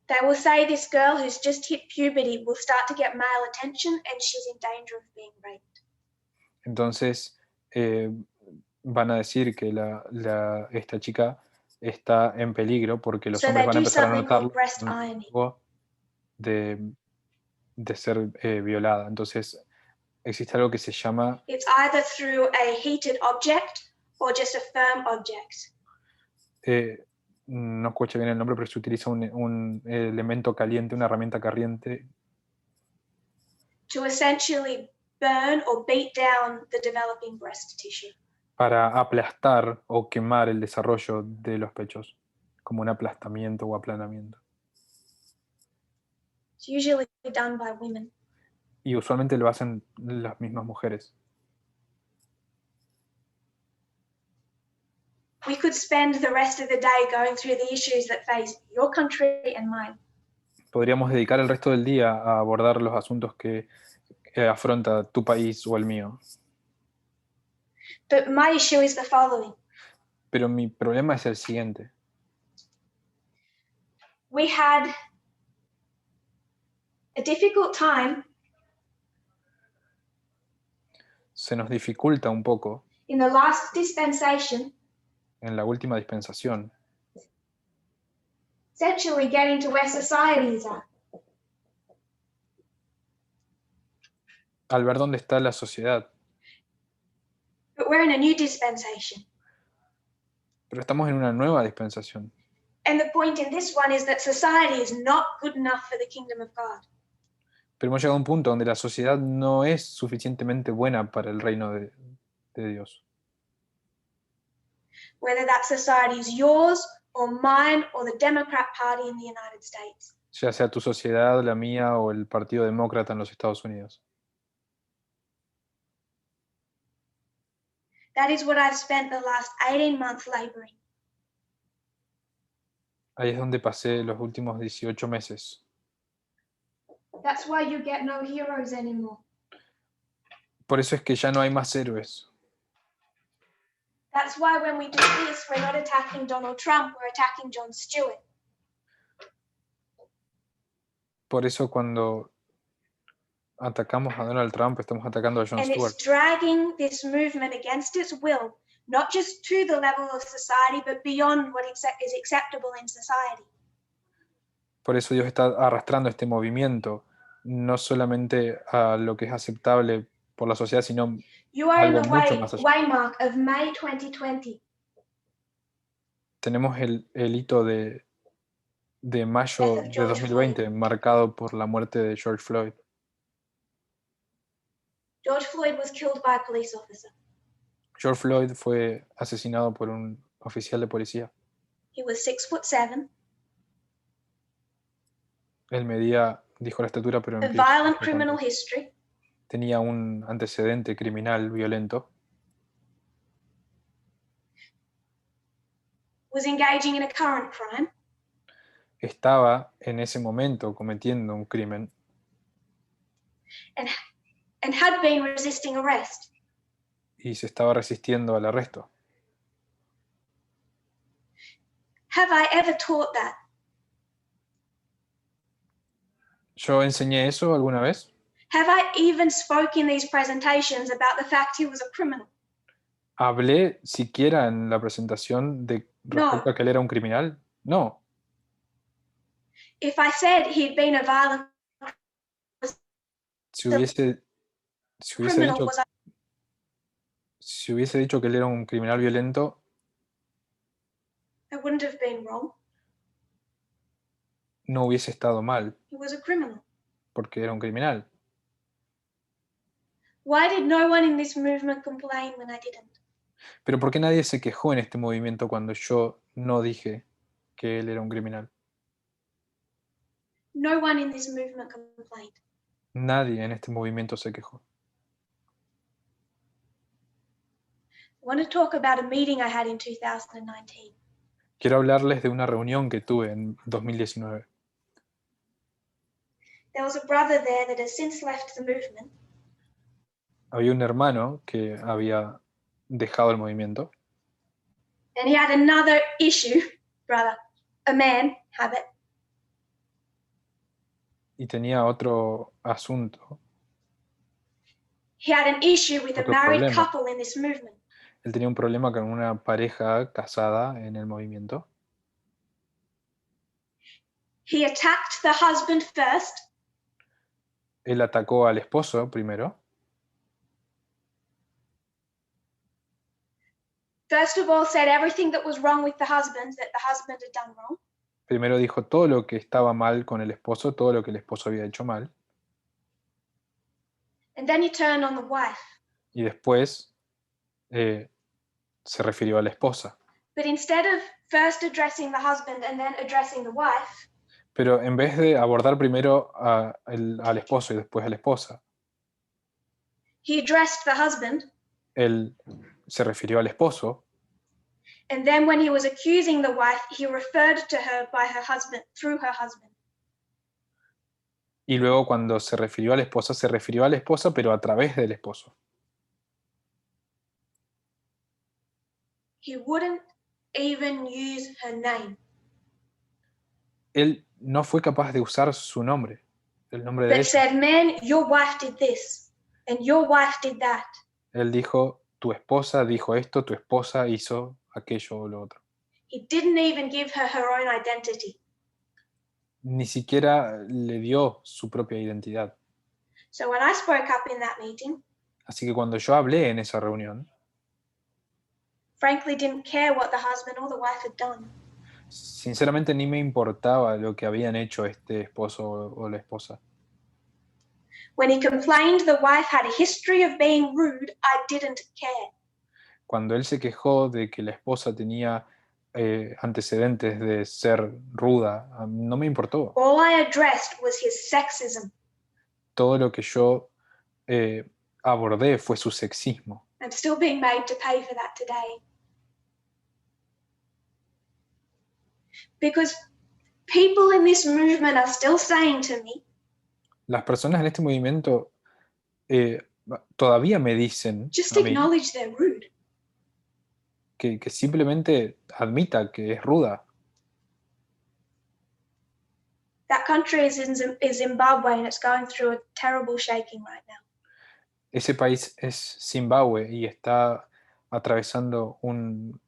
They will say this girl who's just hit puberty will start to get male attention and she's in danger of being raped. Entonces van a decir que esta chica está en peligro porque los So hombres they van a do empezar a something notarlo called breast como un ironing. riesgo de ser violada. Entonces existe algo que se llama It's either through a heated object or just a firm object. no escuché bien el nombre, pero se utiliza un elemento caliente, una herramienta caliente To essentially burn or beat down the developing breast tissue. para aplastar o quemar el desarrollo de los pechos, como un aplastamiento o aplanamiento. It's usually done by women. Y usualmente lo hacen las mismas mujeres. We could spend the rest of the day going through the issues that face your country and mine. Podríamos dedicar el resto del día a abordar los asuntos que afronta tu país o el mío. But my issue is the following. Pero mi problema es el siguiente. We had a difficult time Se nos dificulta un poco in the last dispensation en la última dispensación essentially getting to where society is at. al ver dónde está la sociedad. But we're in a new dispensation. Pero estamos en una nueva dispensación. And the point in this one is that society is not good enough for the kingdom of God. Pero hemos llegado a un punto donde la sociedad no es suficientemente buena para el reino de Dios. Whether that society is yours or mine or the Democrat Party in the United States. ya sea tu sociedad, la mía o el Partido Demócrata en los Estados Unidos. That is what I've spent the last 18 months laboring. Ahí es donde pasé los últimos 18 meses. That's why you get no heroes anymore. Por eso es que ya no hay más héroes. That's why when we do this, we're not attacking Donald Trump, we're attacking Jon Stewart. Por eso cuando atacamos a Donald Trump, estamos atacando a Jon And Stewart. it's dragging this movement against its will, not just to the level of society, but beyond what is acceptable in society. Por eso Dios está arrastrando este movimiento, no solamente a lo que es aceptable por la sociedad, sino You are in algo the mucho más allá. waymark of May 2020. Tenemos el hito de mayo Death of de George 2020, marcado por la muerte de George Floyd. George Floyd was killed by a police officer. George Floyd fue asesinado por un oficial de policía. He was 6'7", Él medía, dijo la estatura, pero a en pies. violent criminal history, Tenía un antecedente criminal violento. was engaging in a current crime, Estaba en ese momento cometiendo un crimen and had been resisting arrest. y se estaba resistiendo al arresto. Have I ever taught that? ¿Yo enseñé eso alguna vez? Have I even spoken in these presentations about the fact he was a criminal? ¿Hablé siquiera en la presentación de respecto No. a que él era un criminal? No. If I said he'd been a violent Si hubiese criminal, dicho, was I si hubiese dicho que él era un criminal violento, wouldn't have been wrong. no hubiese estado mal, He was a criminal. porque era un criminal. Why did no one in this movement complain when I didn't? Pero ¿por qué nadie se quejó en este movimiento cuando yo no dije que él era un criminal? No one in this movement complained. Nadie en este movimiento se quejó. I want to talk about a meeting I had in 2019. Quiero hablarles de una reunión que tuve en 2019. There was a brother there that has since left the movement, Había un hermano que había dejado el movimiento and he had another issue, a man habit, y tenía otro asunto. he had an issue with a Otro married problema. couple in this movement. Él tenía un problema con una pareja casada en el movimiento. He attacked the husband first, Él atacó al esposo primero. first of all said everything that was wrong with the husband that the husband had done wrong. Primero dijo todo lo que estaba mal con el esposo, todo lo que el esposo había hecho mal. And then he turned on the wife. Y después se refirió a la esposa. But instead of first addressing the husband and then addressing the wife, Pero en vez de abordar primero al esposo y después a la esposa, he addressed the husband. él se refirió al esposo. And then when he was accusing the wife, he referred to her by her husband, through her husband. Y luego cuando se refirió a la esposa, pero a través del esposo. He wouldn't even use her name. Él no fue capaz de usar su nombre, el nombre de But ella. said, man, your wife did this, and your wife did that. Él dijo, tu esposa dijo esto, tu esposa hizo aquello o lo otro. He didn't even give her her own identity. Ni siquiera le dio su propia identidad. So when I spoke up in that meeting, Así que cuando yo hablé en esa reunión, frankly didn't care what the husband or the wife had done. sinceramente ni me importaba lo que habían hecho este esposo o la esposa. When he complained the wife had a history of being rude, I didn't care. Cuando él se quejó de que la esposa tenía antecedentes de ser ruda. No me importó. All I addressed was his sexism. Todo lo que yo abordé fue su sexismo. I'm still being made to pay for that today. Because people in this movement are still saying to me, Las personas en este movimiento todavía me dicen just a mí acknowledge they're rude. que simplemente admita que es ruda. That country is Zimbabwe and it's going through a terrible shaking right now. Ese país es Zimbabue y está atravesando un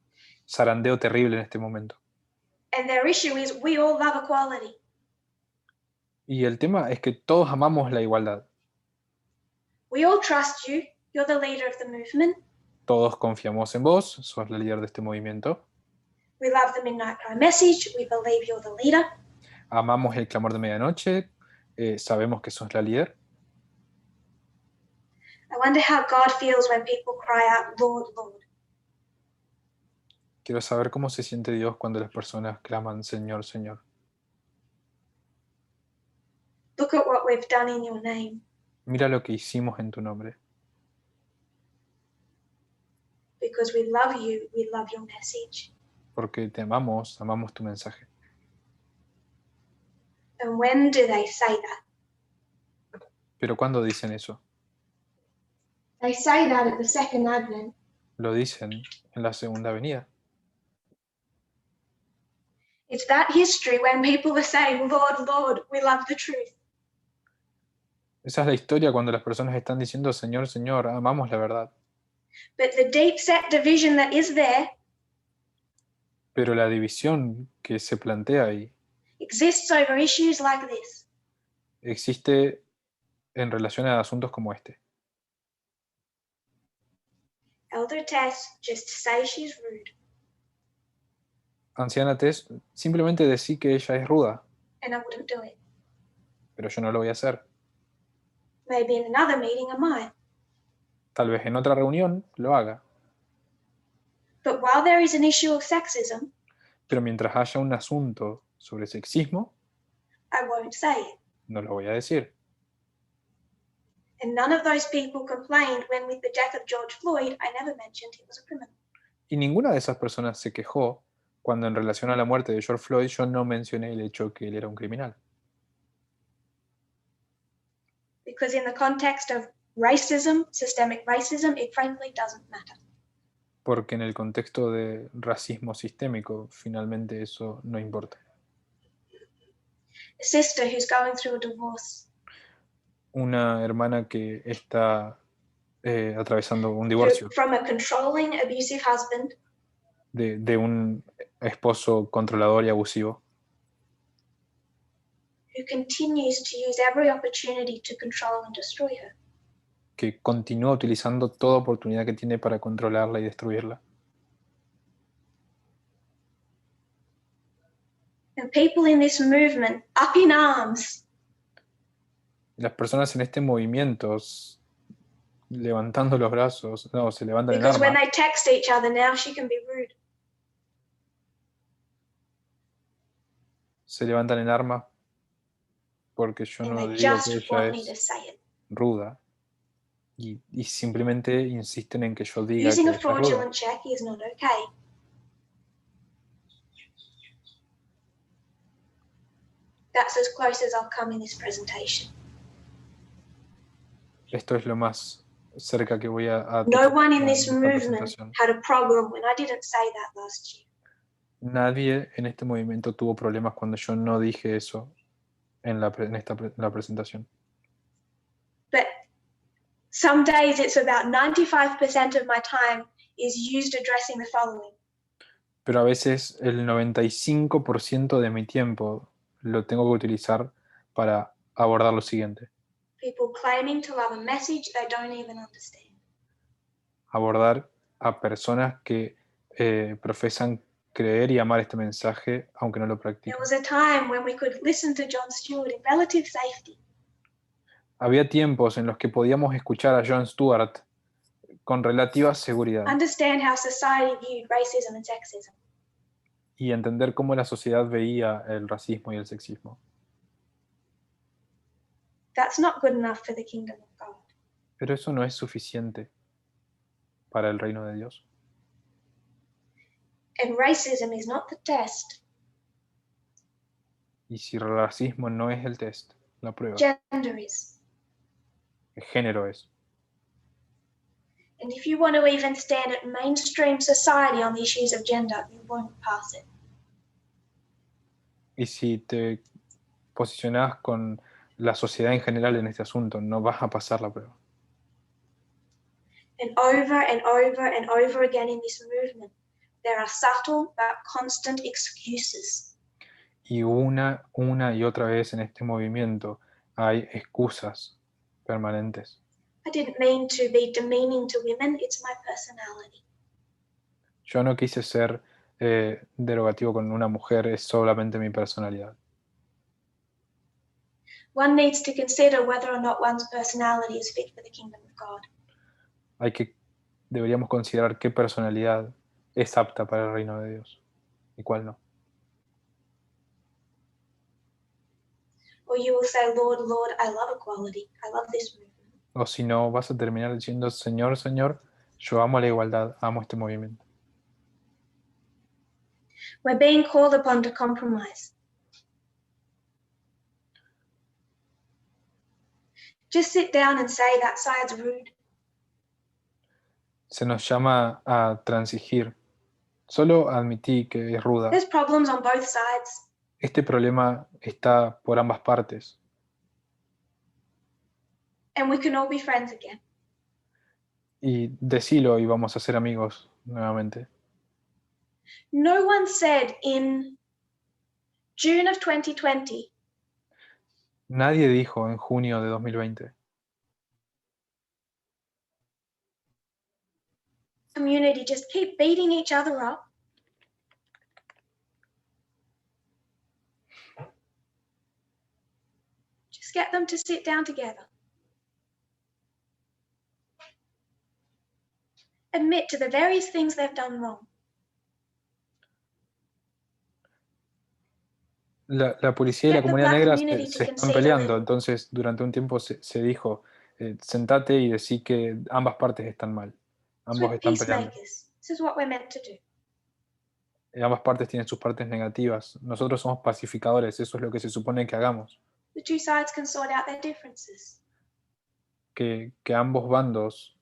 zarandeo terrible en este momento. And their issue is we all love equality. Y el tema es que todos amamos la igualdad. We all trust you. You're the leader of the movement. Todos confiamos en vos, sos la líder de este movimiento. We love the Midnight Cry message. We believe you're the leader. Amamos el clamor de medianoche, sabemos que sos la líder. I wonder how God feels when people cry out, Lord, Lord. Quiero saber cómo se siente Dios cuando las personas claman Señor, Señor. Look at what we've done in your name. Mira lo que hicimos en tu nombre. Because we love you, we love your message. Porque te amamos, amamos tu mensaje. And when do they say that? Pero ¿cuándo dicen eso? They say that at the second advent. Lo dicen en la segunda venida. It's that history when people are saying, Lord, Lord, we love the truth. Esa es la historia cuando las personas están diciendo Señor, Señor, amamos la verdad. But the deep set division that is there Pero la división que se plantea ahí exists over issues like this. existe en relación a asuntos como este. Elder Tess, just say she's rude. Anciana Tess, simplemente decí que ella es ruda, And I wouldn't do it. pero yo no lo voy a hacer. Maybe in another meeting I might. Tal vez en otra reunión lo haga. But while there is an issue of sexism, Pero mientras haya un asunto sobre sexismo, I won't say it. no lo voy a decir. And none of those people complained when with the death of George Floyd, I never mentioned he was a criminal. Y ninguna de esas personas se quejó cuando en relación a la muerte de George Floyd yo no mencioné el hecho que él era un criminal. Because in the context of racism, systemic racism, it frankly doesn't matter. Porque en el contexto de racismo sistémico, finalmente eso no importa. A sister who's going through a divorce, Una hermana que está atravesando un divorcio from a controlling, abusive husband, de un esposo controlador y abusivo who continues to use every opportunity to control and destroy her. que continúa utilizando toda oportunidad que tiene para controlarla y destruirla. And people in this movement, up in arms, Y las personas en este movimiento levantando los brazos, no, se levantan en because when armas. they text each other now, she can be rude. Se levantan en armas porque yo And no they digo just que ella want me to es say it. ruda. Y simplemente insisten en que yo diga que Using a ella es ruda. fraudulent check is not okay. That's as close as I'll come in this presentation. Esto es lo más cerca que voy a No one in en this esta movement presentación. had a problem when I didn't say that last year. Nadie en este movimiento tuvo problemas cuando yo no dije eso en la presentación. But some days it's about 95% of my time is used addressing the following. Pero a veces el 95% de mi tiempo lo tengo que utilizar para abordar lo siguiente. People claiming to love a message they don't even understand. Abordar a personas que profesan creer y amar este mensaje aunque no lo There practican. was a time when we could listen to John Stewart in relative safety. Había tiempos en los que podíamos escuchar a Jon Stewart con relativa seguridad, Understand how society viewed racism and sexism. y entender cómo la sociedad veía el racismo y el sexismo. That's not good enough for the kingdom of God. Pero eso no es suficiente para el reino de Dios. And racism is not the test. Y si el racismo no es el test, la prueba, Gender is. el género es. And if you want to even stand at mainstream society on the issues of gender, you won't pass it. Y si te posicionas con la sociedad en general en este asunto, no vas a pasar la prueba. And over and over and over again in this movement, there are subtle but constant excuses. Y una y otra vez en este movimiento hay excusas permanentes. I didn't mean to be demeaning to women, it's my personality. Yo no quise ser derogativo con una mujer, es solamente mi personalidad. One needs to consider whether or not one's personality is fit for the kingdom of God. Deberíamos considerar qué personalidad es apta para el reino de Dios y cuál no. Or you will say, Lord, Lord, I love equality. I love this movement. O si no, vas a terminar diciendo, Señor, Señor, yo amo la igualdad, amo este movimiento. We're being called upon to compromise. Just sit down and say that side's rude. Se nos llama a transigir. Solo admití que es ruda. There's problems on both sides. Este problema está por ambas partes. And we can all be friends again. Y decilo y vamos a ser amigos nuevamente. No one said in June of 2020, Nadie dijo en junio de 2020, community, just keep beating each other up. Just get them to sit down together. Admit to the various things they've done wrong. la policía y la Get the comunidad black negra community se to están concede a peleando, little. entonces durante un tiempo se dijo, sentate y decí que ambas partes están mal, So ambos we're están peleando. peacemakers. This is what we're meant to do. Ambas partes tienen sus partes negativas. Nosotros somos pacificadores, eso es lo que se supone que hagamos. The two sides can sort out their differences. Que ambos bandos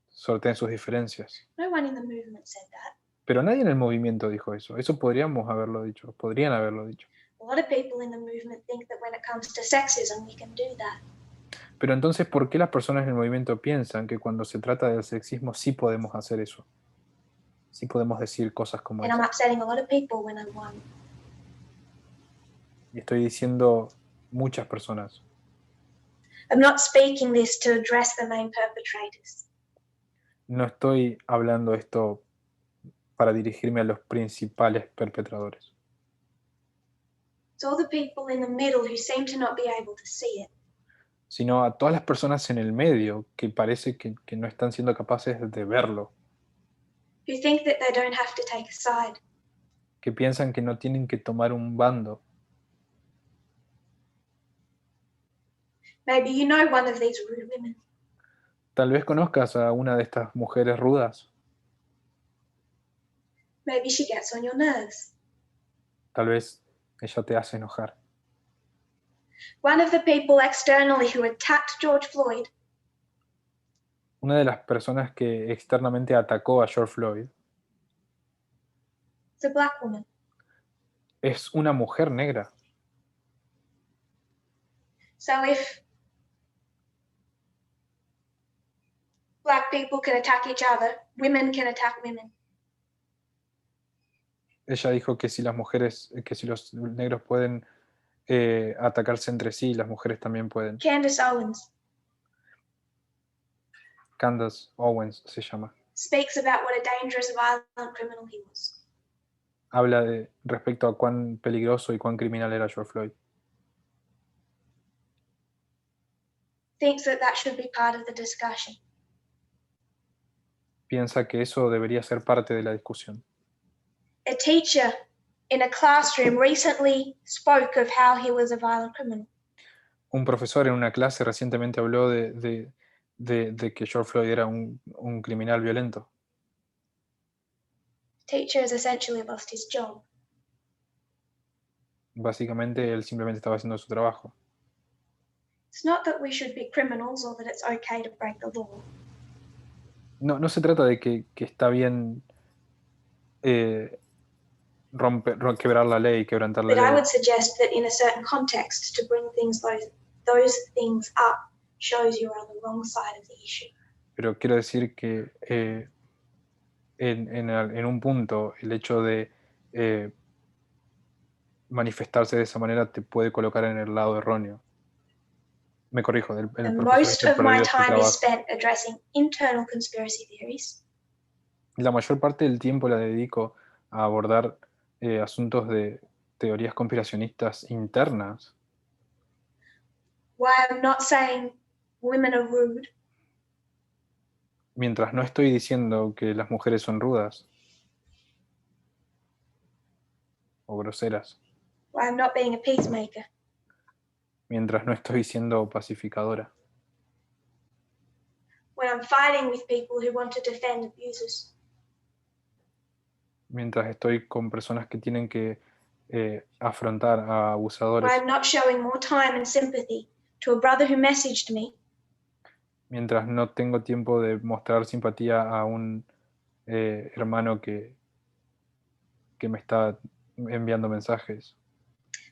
sorteen sus diferencias. No one in the movement said that. Pero nadie en el movimiento dijo eso. Eso podríamos haberlo dicho, podrían haberlo dicho. A lot of people in the movement think that when it comes to sexism, we can do that. Pero entonces, ¿por qué las personas en el movimiento piensan que cuando se trata del sexismo sí podemos hacer eso? Sí podemos decir cosas como And I'm esas. upsetting a lot of people when I'm one. Y estoy diciendo muchas personas. I'm not speaking this to address the main perpetrators. No estoy hablando esto para dirigirme a los principales perpetradores. It's all the people in the middle who seem to not be able to see it. Sino a todas las personas en el medio que parece que no están siendo capaces de verlo. Who think that they don't have to take a side. Que piensan que no tienen que tomar un bando. Maybe you know one of these rude women. Tal vez conozcas a una de estas mujeres rudas. Maybe she gets on your nerves. Tal vez ella te hace enojar. One of the people externally who attacked George Floyd Una de las personas que externamente atacó a George Floyd is a black woman. es una mujer negra. So if black people can attack each other, women can attack women. Ella dijo que si las mujeres, que si los negros pueden atacarse entre sí, las mujeres también pueden. Candace Owens Candace Owens se llama. speaks about what a dangerous, violent criminal he was. Habla respecto a cuán peligroso y cuán criminal era George Floyd. Thinks that that should be part of the discussion. Piensa que eso debería ser parte de la discusión. A teacher in a classroom recently spoke of how he was a violent criminal. Un profesor en una clase recientemente habló de que George Floyd era un criminal violento. Teacher has essentially lost his job. Básicamente, él simplemente estaba haciendo su trabajo. It's not that we should be criminals or that it's okay to break the law. No se trata de que está bien quebrar la ley, quebrantar la But I ley. would suggest that in a certain context, to bring those things up shows you are on the wrong side of the issue. Pero quiero decir que en un punto el hecho de manifestarse de esa manera te puede colocar en el lado erróneo. Me corrijo, el And profesor most que of my perdió su time is trabajo. spent addressing internal conspiracy theories. La mayor parte del tiempo la dedico a abordar asuntos de teorías conspiracionistas internas, Why I'm not saying women are rude, mientras no estoy diciendo que las mujeres son rudas o groseras, why I'm not being a peacemaker, mientras no estoy siendo pacificadora, when I'm fighting with people who want to defend abusers. mientras estoy con personas que tienen que afrontar a abusadores, Why I'm not showing more time and sympathy to a brother who messaged me mientras no tengo tiempo de mostrar simpatía a un hermano que me está enviando mensajes,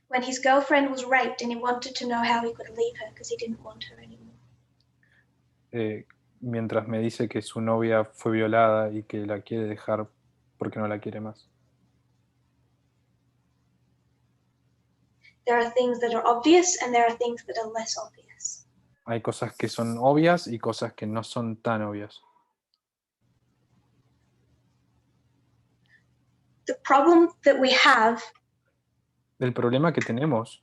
when his girlfriend was raped and he wanted to know how he could leave her because he didn't want her anymore. mientras me dice que su novia fue violada y que la quiere dejar porque no la quiere más. There are things that are obvious and there are things that are less obvious. Hay cosas que son obvias y cosas que no son tan obvias. The problem that we have El problema que tenemos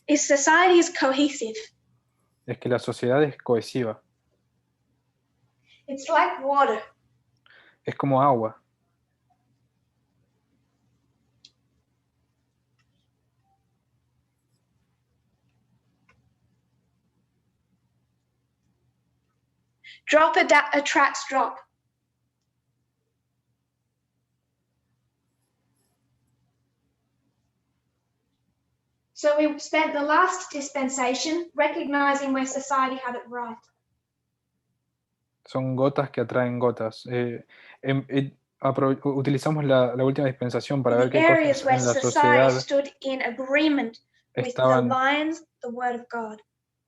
is society is cohesive. es que la sociedad es cohesiva, It's like water. es como agua. Drop attracts drop. So we spent the last dispensation recognizing where society had it right. Son gotas que atraen gotas. Utilizamos la última dispensación para ver The qué areas cosas where en la society sociedad stood in agreement with the estaban, lines, the word of God.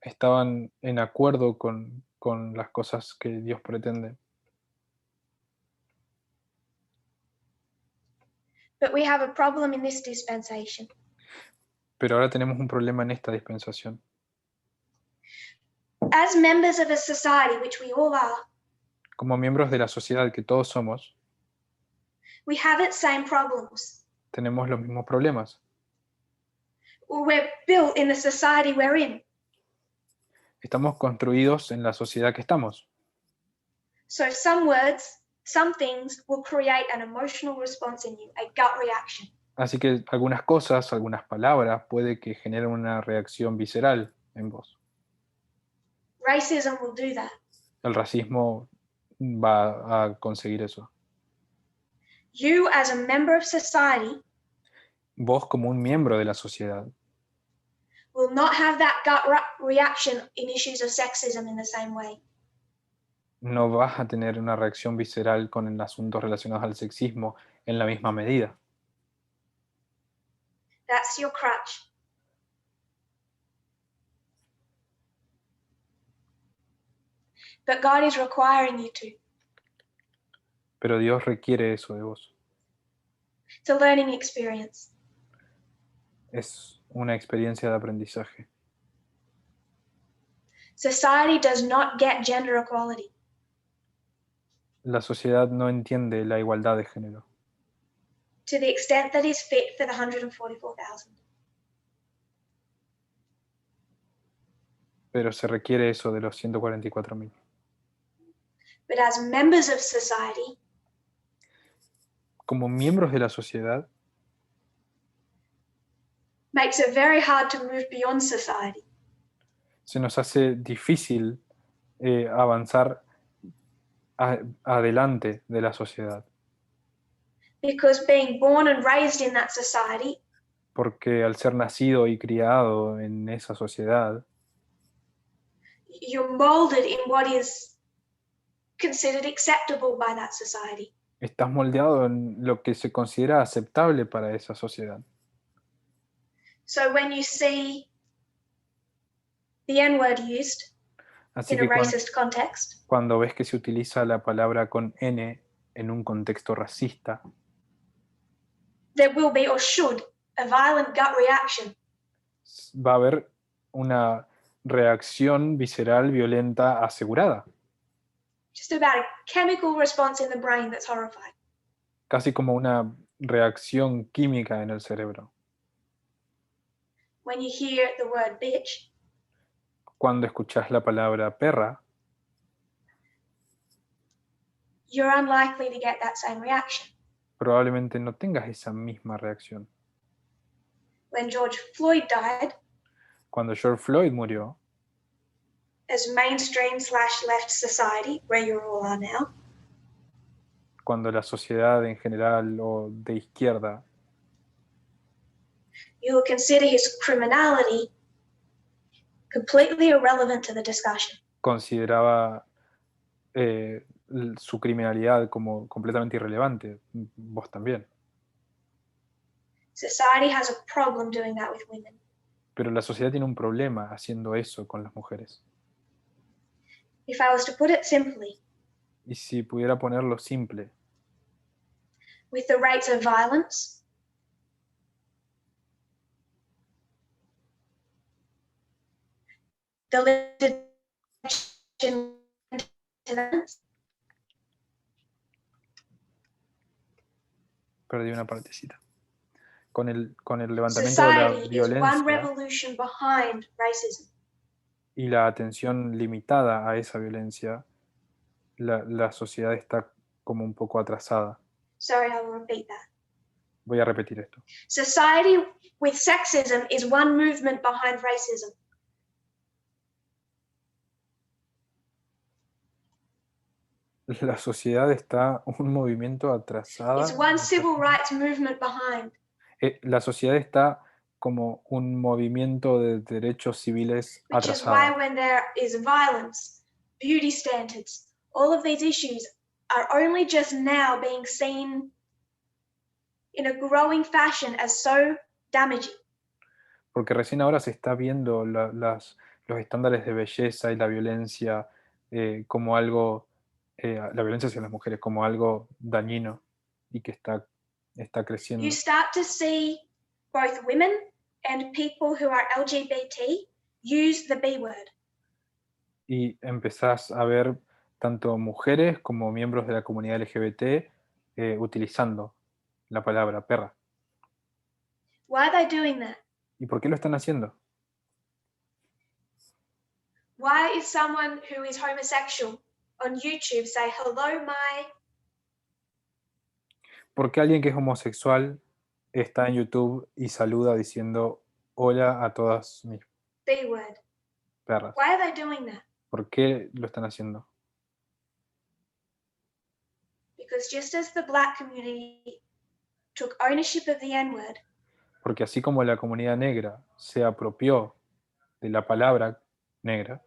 estaban en acuerdo con las cosas que Dios pretende. But we have a problem in this dispensation. Pero ahora tenemos un problema en esta dispensación. As members of a society, which we all are, Como miembros de la sociedad que todos somos, we have its same problems. tenemos los mismos problemas. We're built in the society we're in. Estamos construidos en la sociedad que estamos. So some words, some things will create an emotional response in you, a gut reaction. Así que algunas cosas, algunas palabras, puede que generen una reacción visceral en vos. Racism will do that. El racismo va a conseguir eso. You, as a member of society, Vos como un miembro de la sociedad will not have that gut reaction in issues of sexism in the same way. no vas a tener una reacción visceral con asuntos relacionados al sexismo en la misma medida. That's your crutch. But God is requiring you to. Pero Dios requiere eso de vos. It's a learning experience. Es una experiencia de aprendizaje. Society does not get gender equality. La sociedad no entiende la igualdad de género, To the extent that is fit for the 144,000. pero se requiere eso de los 144.000. But as members of society, como miembros de la sociedad, makes it very hard to move beyond society. se nos hace difícil avanzar adelante de la sociedad, Because being born and raised in that society, porque al ser nacido y criado en esa sociedad, you're molded in what is considered acceptable by that society. estás moldeado en lo que se considera aceptable para esa sociedad. So when you see the N-word used Así in a que racist context, cuando ves que se utiliza la palabra con N en un contexto racista, there will be, or should, a violent gut reaction. va a haber una reacción visceral violenta asegurada, Just about a chemical response in the brain that's horrified. casi como una reacción química en el cerebro. When you hear the word bitch, Cuando escuchas la palabra perra, you're unlikely to get that same reaction. probablemente no tengas esa misma reacción. When George Floyd died, Cuando George Floyd murió, as mainstream/left society, where you all are now, cuando la sociedad en general o de izquierda you will consider his criminality completely irrelevant to the discussion. consideraba su criminalidad como completamente irrelevante, vos también. Society has a problem doing that with women. Pero la sociedad tiene un problema haciendo eso con las mujeres. If I was to put it simply, Y si pudiera ponerlo simple, with the rates of violence, the legislation perdí una partecita. Con el levantamiento de la society is one violencia revolution behind racism. y la atención limitada a esa violencia, la sociedad está como un poco atrasada. Sorry, I will repeat that. Voy a repetir esto. Society with sexism is one movement behind racism. La sociedad está un movimiento atrasada. It's one civil rights movement behind. La sociedad está como un movimiento de derechos civiles Which is why atrasada. when there is violence, beauty standards, all of these issues are only just now being seen in a growing fashion as so damaging. Porque recién ahora se está viendo los estándares de belleza y la violencia como algo, la violencia hacia las mujeres como algo dañino y que está creciendo. You start to see both women and people who are LGBT use the B word. Y empezás a ver tanto mujeres como miembros de la comunidad LGBT utilizando la palabra perra. Why are they doing that? ¿Y por qué lo están haciendo? Why is someone who is homosexual on YouTube say, hello, my... ¿Por qué alguien que es homosexual está en YouTube y saluda diciendo hola a todas mis B word? perras? Why are they doing that? ¿Por qué lo están haciendo? Because just as the black community took ownership of the N-word, Porque así como la comunidad negra se apropió de la palabra negra,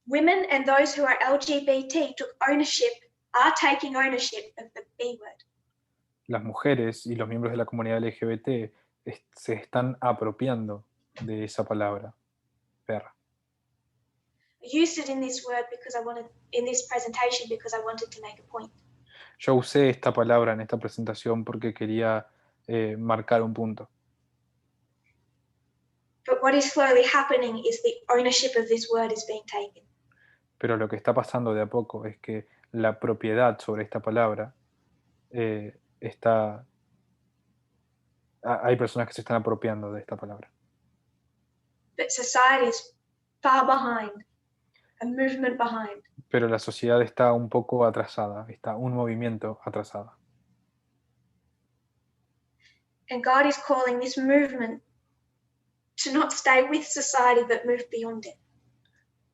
women and those who are LGBT are taking ownership of the B word. las mujeres y los miembros de la comunidad LGBT se están apropiando de esa palabra, perra. I used it in this presentation because I wanted to make a point. Yo usé esta palabra en esta presentación porque quería marcar un punto. But what is slowly happening is the ownership of this word is being taken. Pero lo que está pasando de a poco es que la propiedad sobre esta palabra hay personas que se están apropiando de esta palabra. But society is far behind. a movement behind. pero la sociedad está un poco atrasada, está un movimiento atrasada. And God is calling this movement to not stay with society but move beyond it.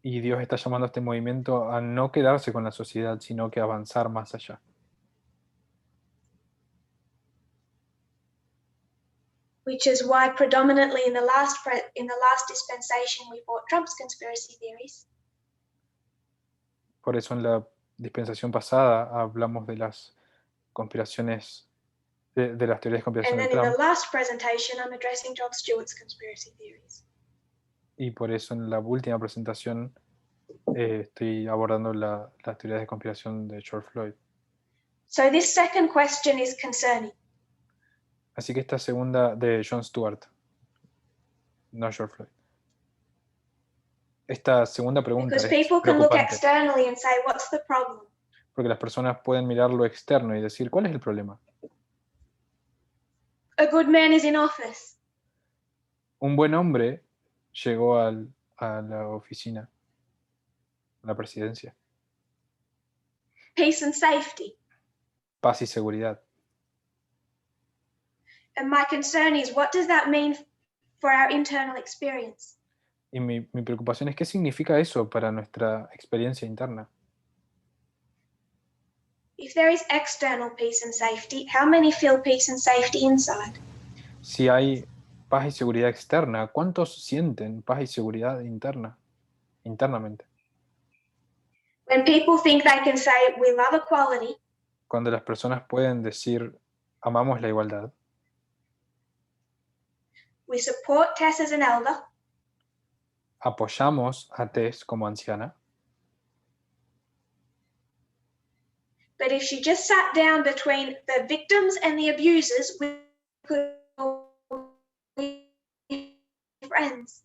Y Dios está llamando a este movimiento a no quedarse con la sociedad, sino que avanzar más allá. Which is why predominantly in the last dispensation we fought Trump's conspiracy theories. Por eso en la dispensación pasada hablamos de las conspiraciones, de las teorías de conspiración And de then in the Trump, last presentation I'm addressing Jon Stewart's conspiracy theories. y por eso en la última presentación estoy abordando las teorías de conspiración de George Floyd. So this second question is concerning. Así que esta segunda de Jon Stewart, no George Floyd. Esta segunda pregunta Because es people can look preocupante, externally and say, what's the problem? porque las personas pueden mirar lo externo y decir, ¿cuál es el problema? A good man is in office. Un buen hombre llegó a la oficina, a la presidencia. Peace and safety. Paz y seguridad. And my concern is, what does that mean for our internal experience? Y mi preocupación es qué significa eso para nuestra experiencia interna. If there is external peace and safety, how many feel peace and safety inside? Si hay paz y seguridad externa, ¿cuántos sienten paz y seguridad internamente? When people think they can say, we love equality, Cuando las personas pueden decir, amamos la igualdad, we support Tess as an elder, apoyamos a Tess como anciana, but if she just sat down between the victims and the abusers, we could all be friends.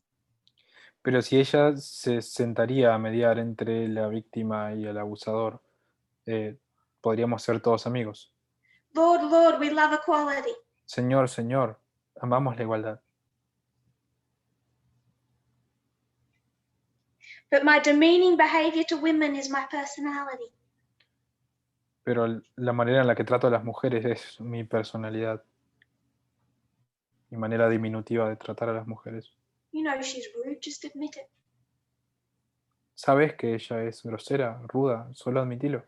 pero si ella se sentaría a mediar entre la víctima y el abusador, podríamos ser todos amigos. Lord, Lord, we love equality. Señor, Señor, amamos la igualdad. But my demeaning behavior to women is my personality. Pero la manera en la que trato a las mujeres es mi personalidad, mi manera diminutiva de tratar a las mujeres. You know she's rude, just admit it. ¿Sabes que ella es grosera, ruda? Solo admitilo.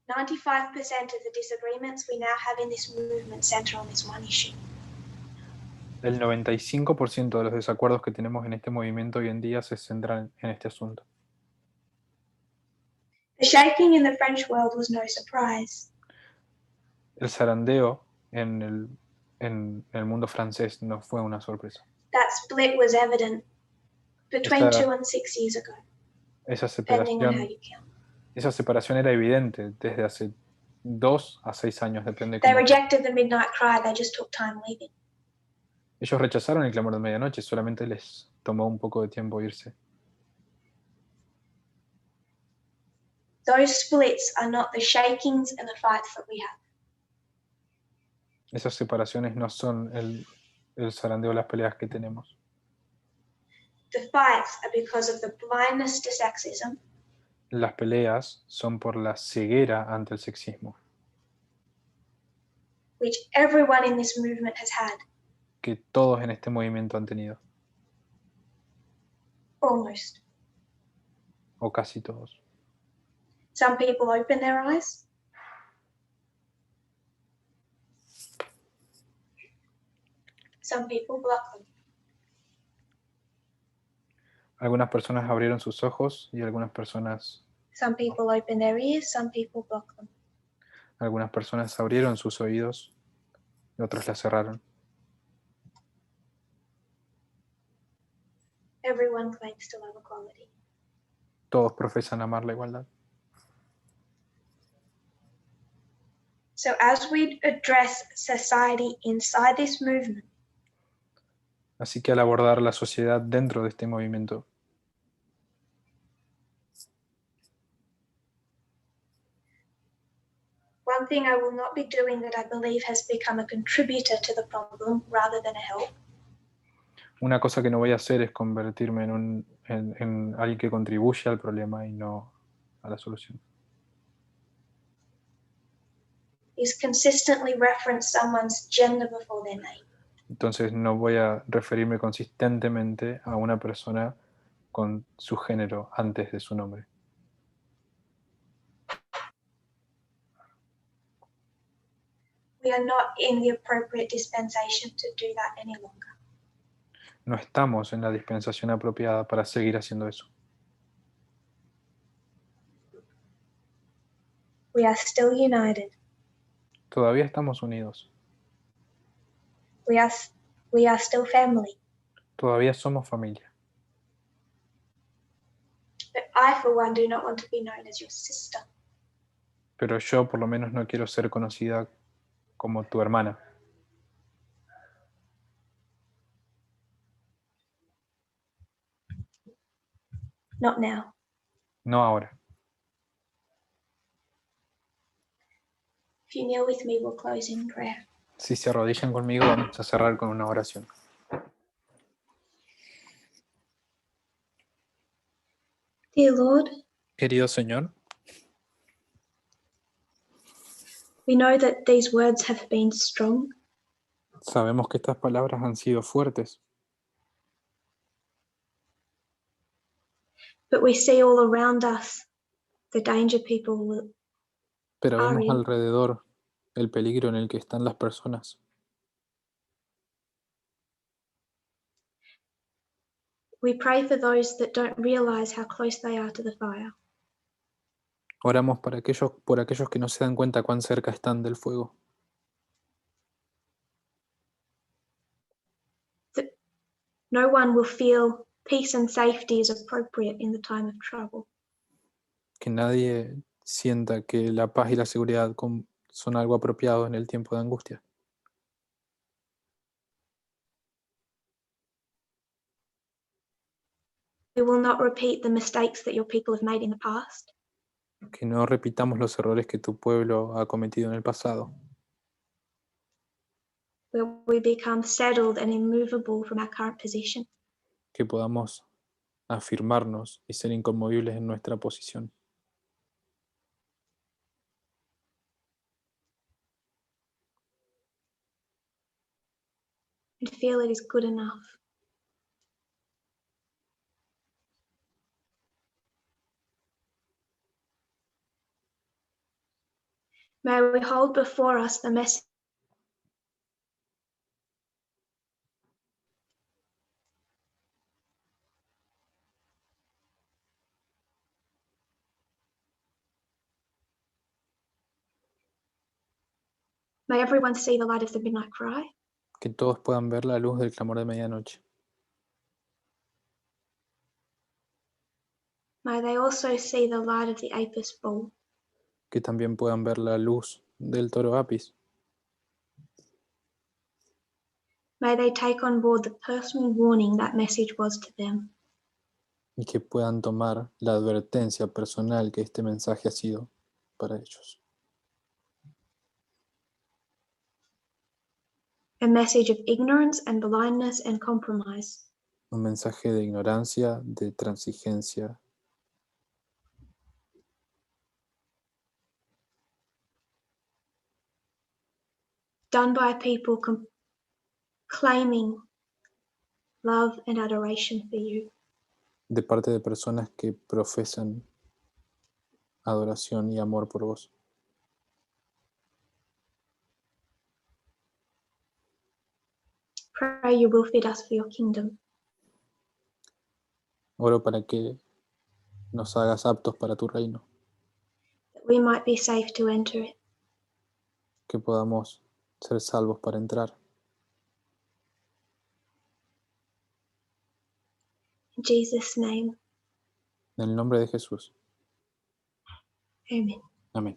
95% of the disagreements we now have in this movement center on this one issue. El 95% de los desacuerdos que tenemos en este movimiento hoy en día se centran en este asunto. The shaking in the French world was no surprise. El zarandeo en el mundo francés no fue una sorpresa. That split was evident between Esta- 2 and 6 years ago, Esa depending on how separación, you count. esa separación era evidente desde hace 2 a 6 años, depende de They cómo. rejected the midnight cry, they just took time leaving. Ellos rechazaron el clamor de medianoche, solamente les tomó un poco de tiempo irse. Those splits are not the shakings and the fights that we have. Esas separaciones no son el zarandeo, las peleas que tenemos. The fights are because of the blindness to sexism, Las peleas son por la ceguera ante el sexismo, which everyone in this movement has had, que todos en este movimiento han tenido, almost. o casi todos. Some people open their eyes. Some people block them. Algunas personas abrieron sus ojos y algunas personas open their ears, some people block them. Algunas personas abrieron sus oídos y otros las cerraron. Everyone claims to love equality. Todos profesan amar la igualdad. So as we address society inside this movement, Así que al abordar la sociedad dentro de este movimiento, one thing I will not be doing that I believe has become a contributor to the problem rather than a help Una cosa que no voy a hacer es convertirme en alguien que contribuye al problema y no a la solución. is consistently reference someone's gender before their name. Entonces no voy a referirme consistentemente a una persona con su género antes de su nombre. We are not in the appropriate dispensation to do that any longer. No estamos en la dispensación apropiada para seguir haciendo eso. We are still united. Todavía estamos unidos. We are still family. Todavía somos familia. But I, for one, do not want to be known as your sister. Pero yo por lo menos no quiero ser conocida como tu hermana. Not now. No ahora. If you kneel with me, we'll close in prayer. Si se arrodillan conmigo, vamos a cerrar con una oración. Dear Lord, Querido Señor, we know that these words have been strong, sabemos que estas palabras han sido fuertes, but we see all around us the danger people pero are vemos in. alrededor el peligro en el que están las personas. We pray for those that don't realize how close they are to the fire. Oramos por aquellos que no se dan cuenta cuán cerca están del fuego. That no one will feel peace and safety is appropriate in the time of trouble. Que nadie sienta que la paz y la seguridad son algo apropiado en el tiempo de angustia. We will not repeat the mistakes that your people have made in the past. Que no repitamos los errores que tu pueblo ha cometido en el pasado. Where we become settled and immovable from our current position. Que podamos afirmarnos y ser inconmovibles en nuestra posición. And feel it is good enough. May we hold before us the message May everyone see the light of the midnight cry. Que todos puedan ver la luz del clamor de medianoche. May they also see the light of the Apis bull. Que también puedan ver la luz del toro Apis. May they take on board the personal warning that message was to them. Y que puedan tomar la advertencia personal que este mensaje ha sido para ellos. A message of ignorance and blindness and compromise. Un mensaje de ignorancia, de transigencia, Done by people claiming love and adoration for you. de parte de personas que profesan adoración y amor por vos. Pray you will fit us for your kingdom. Oro para que nos hagas aptos para tu reino, That we might be safe to enter it. que podamos ser salvos para entrar. In Jesus' name, En el nombre de Jesús. amen. Amén.